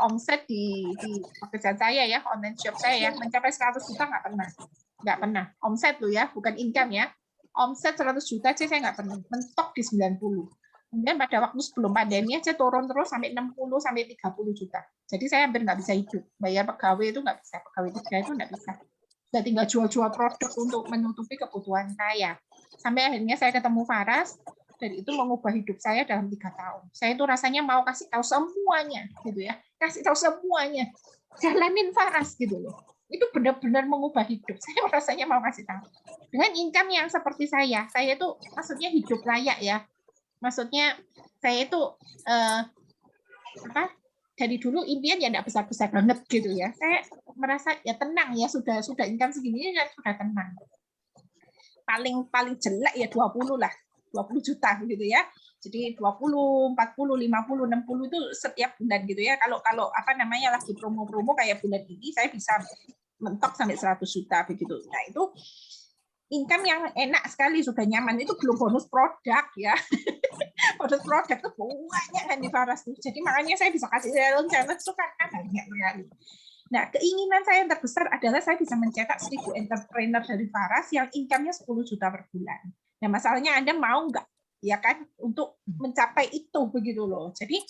omset di pekerjaan saya ya, online shop saya ya, mencapai 100 juta nggak pernah. Omset tuh ya, bukan income ya. Omset 100 juta aja saya nggak pernah. Mentok di 90. Kemudian pada waktu sebelum pandemi aja turun terus sampai 60 sampai 30 juta. Jadi saya hampir nggak bisa hidup. Bayar pegawai itu nggak bisa. Pegawai kerja itu nggak bisa. Sudah tinggal jual-jual produk untuk menutupi kebutuhan saya. Sampai akhirnya saya ketemu Faras, dan itu mengubah hidup saya dalam 3 tahun. Saya itu rasanya mau kasih tahu semuanya, gitu ya. Kasih tahu semuanya. Jalanin Faras gitu loh. Itu benar-benar mengubah hidup. Saya rasanya mau kasih tahu. Dengan income yang seperti saya itu maksudnya hidup layak ya. Maksudnya saya itu dari dulu impian ya enggak besar-besar banget gitu ya. Saya merasa ya tenang ya, sudah income segini ya sudah tenang. Paling jelek ya 20 lah. 20 juta gitu ya. Jadi 20, 40, 50, 60 itu setiap bulan gitu ya. Kalau lagi promo-promo kayak bulan ini saya bisa mentok sampai 100 juta begitu. Nah, itu income yang enak sekali, sudah nyaman. Itu belum bonus produk ya. Bonus produk itu banyak kan di Faras. Jadi makanya saya bisa kasih challenge itu karena banyak sekali. Nah, keinginan saya yang terbesar adalah saya bisa mencetak 1000 entrepreneur dari Faras yang income-nya 10 juta per bulan. Nah, masalahnya Anda mau nggak? Ya kan, untuk mencapai itu begitu loh. Jadi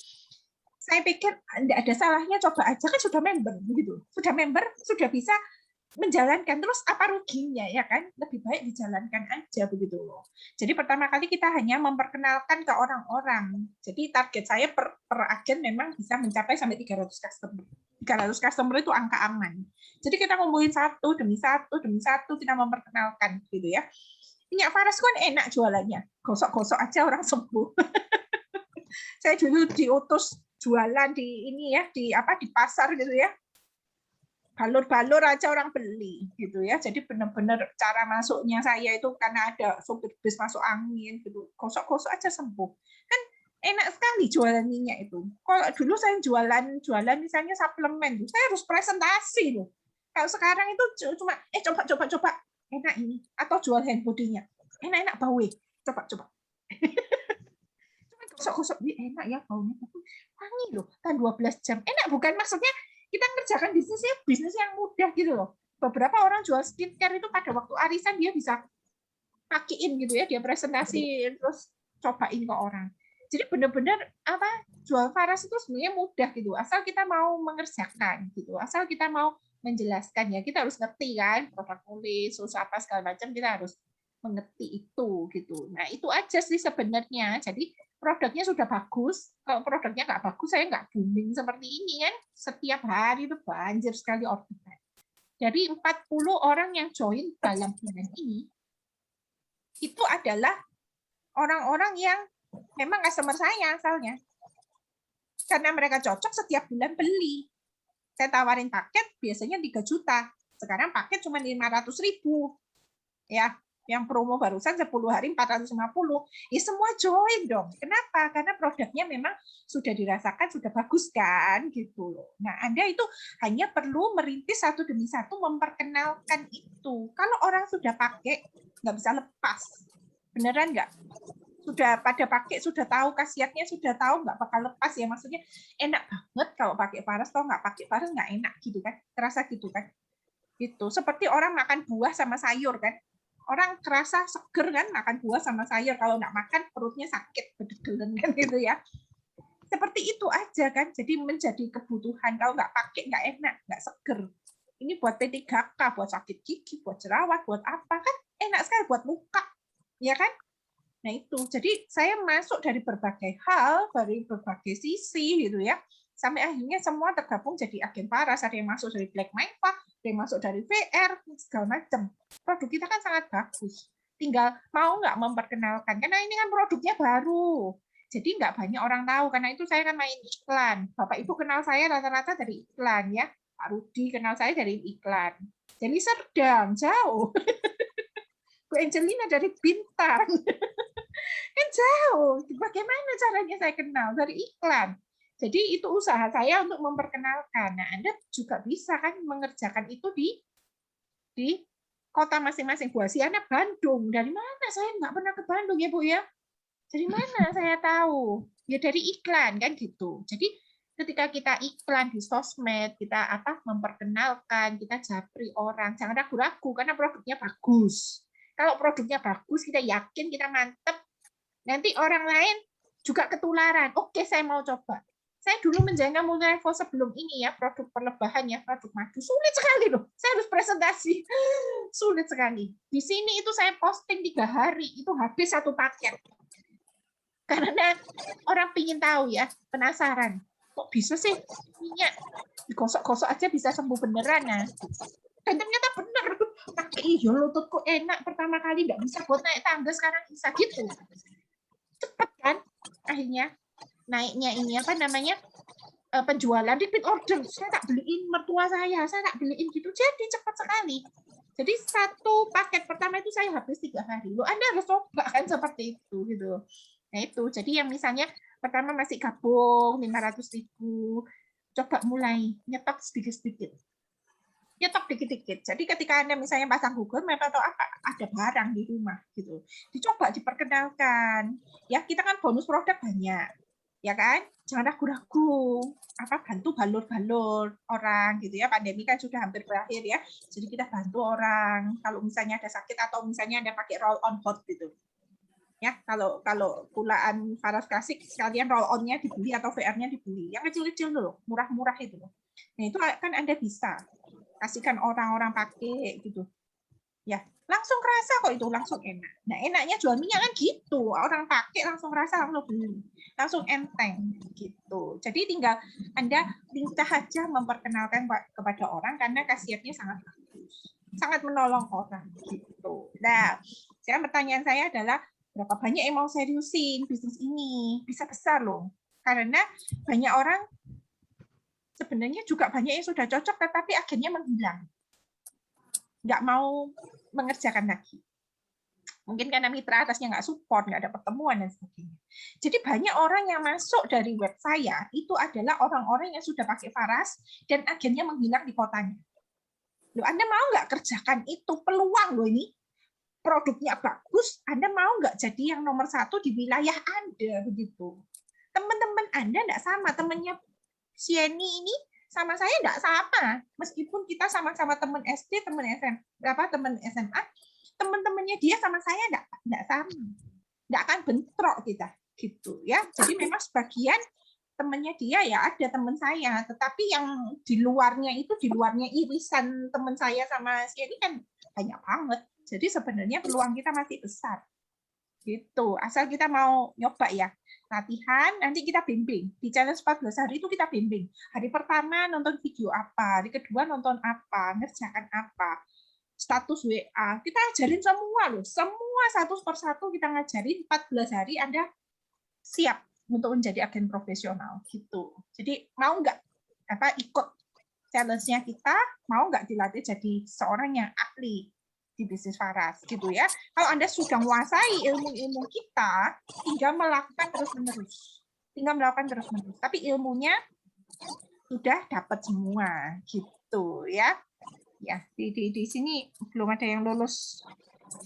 saya pikir tidak ada salahnya coba aja, kan sudah member begitu. Sudah member, sudah bisa menjalankan, terus apa ruginya ya kan? Lebih baik dijalankan aja begitu loh. Jadi pertama kali kita hanya memperkenalkan ke orang-orang. Jadi target saya per agen memang bisa mencapai sampai 300 customer. 300 customer itu angka aman. Jadi kita ngumpulin satu demi satu kita memperkenalkan gitu ya. Minyak Faras kan enak jualannya. Gosok-gosok aja orang sembuh. Saya dulu diutus jualan di ini ya, di pasar gitu ya. Balur-balur aja orang beli gitu ya. Jadi benar-benar cara masuknya saya itu karena ada sopir bis masuk angin gitu. Gosok-gosok aja sembuh. Kan enak sekali jualan minyak itu. Kalau dulu saya jualan misalnya suplemen, saya harus presentasi loh. Kalau sekarang itu cuma coba enak ini, atau jual hand body-nya. Enak bau. Coba. Gosok-gosok enak ya baunya. Wangi loh, kan 12 jam. Enak bukan? Maksudnya kita ngerjakan bisnis yang mudah gitu loh. Beberapa orang jual skincare itu pada waktu arisan dia bisa pakein gitu ya, dia presentasi terus cobain ke orang. Jadi benar-benar jual Faras itu sebenarnya mudah gitu, asal kita mau mengerjakan gitu, asal kita mau menjelaskan ya, kita harus ngerti kan produk kulit, susu apa segala macam, kita harus mengerti itu gitu. Nah itu aja sih sebenarnya. Jadi produknya sudah bagus, kalau produknya nggak bagus saya nggak booming seperti ini kan. Setiap hari itu banjir sekali orderan. Jadi 40 orang yang join dalam bulan ini itu adalah orang-orang yang memang customer saya asalnya. Karena mereka cocok setiap bulan beli. Saya tawarin paket biasanya 3 juta. Sekarang paket cuma 500.000. Ya, Yang promo barusan 10 hari 450. Ya semua join dong. Kenapa? Karena produknya memang sudah dirasakan, sudah bagus kan gitu loh. Nah, Anda itu hanya perlu merintis satu demi satu memperkenalkan itu. Kalau orang sudah pakai, nggak bisa lepas. Beneran nggak? Sudah pada pakai, sudah tahu khasiatnya, sudah tahu nggak bakal lepas ya. Maksudnya enak banget kalau pakai Faras, kalau nggak pakai Faras nggak enak gitu kan. Terasa gitu kan. Gitu. Seperti orang makan buah sama sayur kan. Orang kerasa seger kan makan buah sama sayur, kalau nggak makan perutnya sakit bedegelen kan gitu ya. Seperti itu aja kan, jadi menjadi kebutuhan. Kalau nggak pakai nggak enak, nggak seger. Ini buat P3K, buat sakit gigi, buat jerawat, buat apa kan enak sekali, buat muka, ya kan? Nah itu, jadi saya masuk dari berbagai hal, dari berbagai sisi gitu ya, sampai akhirnya semua tergabung jadi agen Faras. Ada yang masuk dari Black Maipa, ada yang masuk dari VR, segala macam. Produk kita kan sangat bagus. Tinggal mau nggak memperkenalkan, karena ini kan produknya baru. Jadi nggak banyak orang tahu, karena itu saya kan main iklan. Bapak Ibu kenal saya rata-rata dari iklan ya. Pak Rudi kenal saya dari iklan. Jadi Serdang, jauh. Bu Angelina dari Bintang. Kan jauh. Bagaimana caranya saya kenal? Dari iklan. Jadi itu usaha saya untuk memperkenalkan. Nah, Anda juga bisa kan mengerjakan itu di kota masing-masing. Bu Asiana Bandung. Dari mana? Saya nggak pernah ke Bandung ya, Bu ya. Dari mana saya tahu? Ya dari iklan kan gitu. Jadi ketika kita iklan di sosmed, kita memperkenalkan, kita japri orang, jangan ragu-ragu karena produknya bagus. Kalau produknya bagus, kita yakin, kita mantep, nanti orang lain juga ketularan. Oke, saya mau coba. Saya dulu menjaga multilevel sebelum ini ya, produk perlebahan ya, produk madu. Sulit sekali loh. Saya harus presentasi. Sulit sekali. Di sini itu saya posting 3 hari, itu habis 1 paket. Karena orang pingin tahu ya, penasaran. Kok bisa sih minyak digosok-gosok aja bisa sembuh beneran? Nah, dan ternyata bener. Pakai iya lututku enak pertama kali, nggak bisa buat naik tangga, sekarang bisa gitu. Cepet kan akhirnya naiknya ini penjualan repeat order. Saya tak beliin mertua saya tak beliin gitu, jadi cepat sekali. Jadi 1 paket pertama itu saya habis 3 hari. Loh, Anda harus coba kan seperti itu gitu. Nah itu, jadi yang misalnya pertama masih gabung 500.000, coba mulai nyetok sedikit-sedikit. Nyetok dikit-dikit. Jadi ketika Anda misalnya pasang Google Map atau apa, ada barang di rumah gitu. Dicoba diperkenalkan. Ya, kita kan bonus produk banyak. Ya kan? Jangan ragu-ragu. Bantu balur-balur orang gitu ya. Pandemi kan sudah hampir berakhir ya. Jadi kita bantu orang kalau misalnya ada sakit atau misalnya Anda pakai roll on hot gitu. Ya, kalau kulaan Faras klasik sekalian roll on-nya dibeli atau VR-nya dibeli. Yang kecil-kecil loh, murah-murah itu loh. Nah, itu kan Anda bisa kasihkan orang-orang pakai gitu. Ya, langsung kerasa kok itu, langsung enak. Nah, enaknya jual minyak kan gitu. Orang pakai langsung kerasa, langsung beli. Langsung enteng gitu. Jadi tinggal Anda lincah aja memperkenalkan kepada orang karena khasiatnya sangat bagus. Sangat menolong orang gitu. Nah, sekarang pertanyaan saya adalah berapa banyak yang mau seriusin bisnis ini? Bisa besar loh. Karena banyak orang sebenarnya juga banyak yang sudah cocok tetapi akhirnya menghilang. Nggak mau mengerjakan lagi. Mungkin karena mitra atasnya nggak support, nggak ada pertemuan, dan sebagainya. Jadi banyak orang yang masuk dari web saya, itu adalah orang-orang yang sudah pakai Faras, dan akhirnya menghilang di kotanya. Loh, Anda mau nggak kerjakan itu? Peluang loh ini. Produknya bagus, Anda mau nggak jadi yang nomor 1 di wilayah Anda? Begitu. Teman-teman Anda nggak sama, temannya Sieni ini sama saya nggak sama, meskipun kita sama-sama teman SD, teman SMA, teman-temannya dia sama saya nggak sama, nggak akan bentrok kita, gitu ya. Jadi memang sebagian temannya dia ya ada teman saya, tetapi yang di luarnya irisan teman saya sama Sieni kan banyak banget. Jadi sebenarnya peluang kita masih besar. Gitu, asal kita mau nyoba ya. Latihan, nanti kita bimbing. Di challenge 14 hari itu kita bimbing. Hari pertama nonton video apa, hari kedua nonton apa, ngerjakan apa, status WA. Kita ajarin semua loh, semua satu persatu kita ngajarin. 14 hari Anda siap untuk menjadi agen profesional gitu. Jadi mau nggak ikut challenge-nya kita, mau nggak dilatih jadi seorang yang ahli di bisnis Faras gitu ya. Kalau Anda sudah menguasai ilmu-ilmu kita, tinggal melakukan terus-menerus. Tapi ilmunya sudah dapat semua gitu ya. Ya, di sini belum ada yang lulus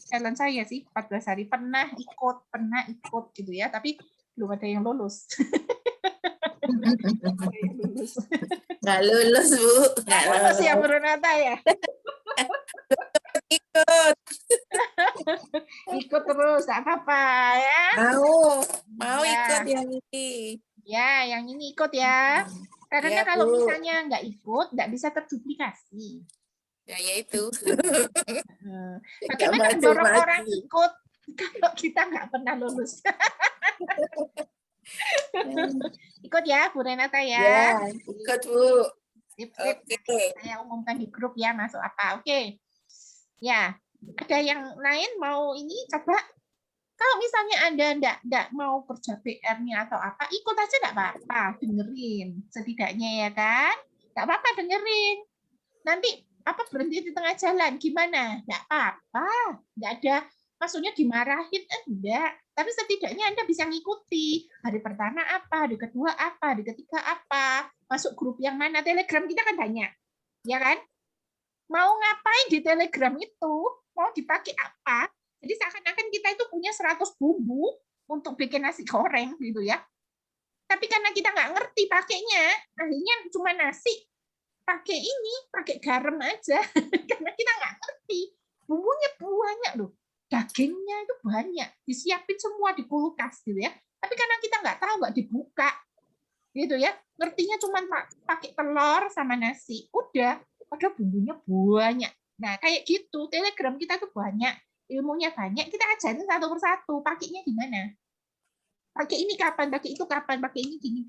challenge saya sih 14 hari pernah ikut gitu ya, tapi belum ada yang lulus. Nggak lulus, Bu. Nggak lulus ya, lulus. Bu Renata ya. Ikut. Ikut terus, nggak apa-apa ya. Mau Ya. ikut yang ini. Ya, yang ini ikut ya. Karena Ya, kalau Bu. misalnya nggak ikut, nggak bisa terduplikasi. Ya, itu. Bagaimana mendorong orang ikut kalau kita nggak pernah lulus? Ikut ya, Bu Renata ya. Ya, ikut, Bu. Sip, sip. Oke. Saya umumkan di grup ya, masuk apa. Oke. Ya, ada yang lain mau ini coba. Kalau misalnya Anda enggak mau kerja PR-nya atau apa, ikut aja enggak apa-apa, dengerin setidaknya ya kan? Enggak apa-apa dengerin. Nanti apa berhenti di tengah jalan gimana? Enggak apa-apa. Enggak ada maksudnya dimarahin enggak. Tapi setidaknya Anda bisa ngikuti. Hari pertama apa, hari kedua apa, hari ketiga apa, masuk grup yang mana. Telegram kita kan banyak. Ya kan? Mau ngapain di Telegram itu? Mau dipakai apa? Jadi seakan-akan kita itu punya 100 bumbu untuk bikin nasi goreng gitu ya. Tapi karena kita nggak ngerti pakainya, akhirnya cuma nasi pakai ini, pakai garam aja. Karena kita nggak ngerti. Bumbunya banyak loh. Dagingnya itu banyak. Disiapin semua di kulkas gitu ya. Tapi karena kita nggak tahu, nggak dibuka. Gitu ya. Ngertinya cuma pakai telur sama nasi. Udah. Ada bumbunya banyak. Nah, kayak gitu. Telegram kita tuh banyak. Ilmunya banyak, kita ajarin satu persatu, pakainya gimana? Pakai ini kapan, pakai itu kapan, pakai ini gini.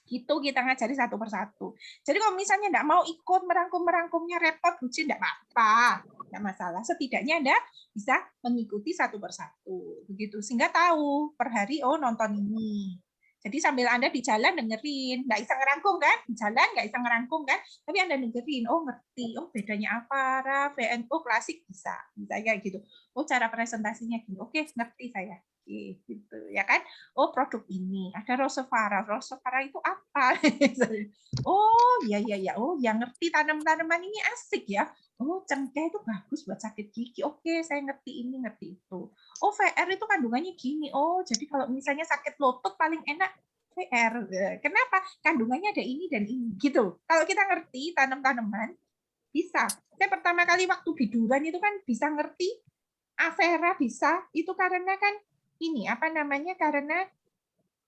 Gitu kita ngajari satu persatu. Jadi kalau misalnya enggak mau ikut merangkum-merangkumnya repot, bucin, enggak apa-apa. Enggak masalah. Setidaknya Anda bisa mengikuti satu persatu. Begitu. Sehingga tahu per hari, oh nonton ini. Jadi sambil Anda di jalan dengerin, nggak bisa ngerangkum kan? Di jalan nggak bisa ngerangkum kan? Tapi Anda dengerin, oh ngerti, oh bedanya apa, VNO klasik bisa kayak gitu. Oh cara presentasinya gini, oke ngerti saya. Gitu ya kan? Oh produk ini ada Rosevara itu apa? Oh ya, oh yang ngerti tanaman ini asik ya. Oh cengkeh itu bagus buat sakit gigi. Oke saya ngerti ini ngerti itu. Oh VR itu kandungannya gini. Oh jadi kalau misalnya sakit lutut paling enak VR. Kenapa? Kandungannya ada ini dan ini gitu. Kalau kita ngerti tanaman bisa. Saya pertama kali waktu biduran itu kan bisa ngerti Avera bisa itu karena kan ini apa namanya karena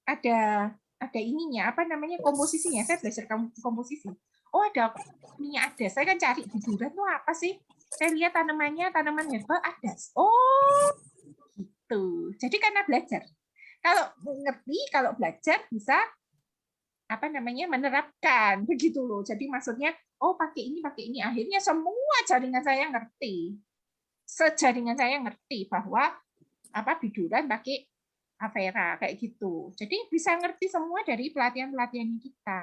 ada ininya apa namanya komposisinya. Saya belajar komposisi. Oh ada minyak ada. Saya kan cari biduran tuh apa sih? Saya lihat tanaman herbal ada. Oh gitu. Jadi karena belajar. Kalau mengerti, kalau belajar bisa apa namanya menerapkan begitu loh. Jadi maksudnya oh pakai ini akhirnya semua jaringan saya ngerti. Sejaringan saya ngerti bahwa apa biduran pakai Avera kayak gitu. Jadi bisa ngerti semua dari pelatihan-pelatihan kita.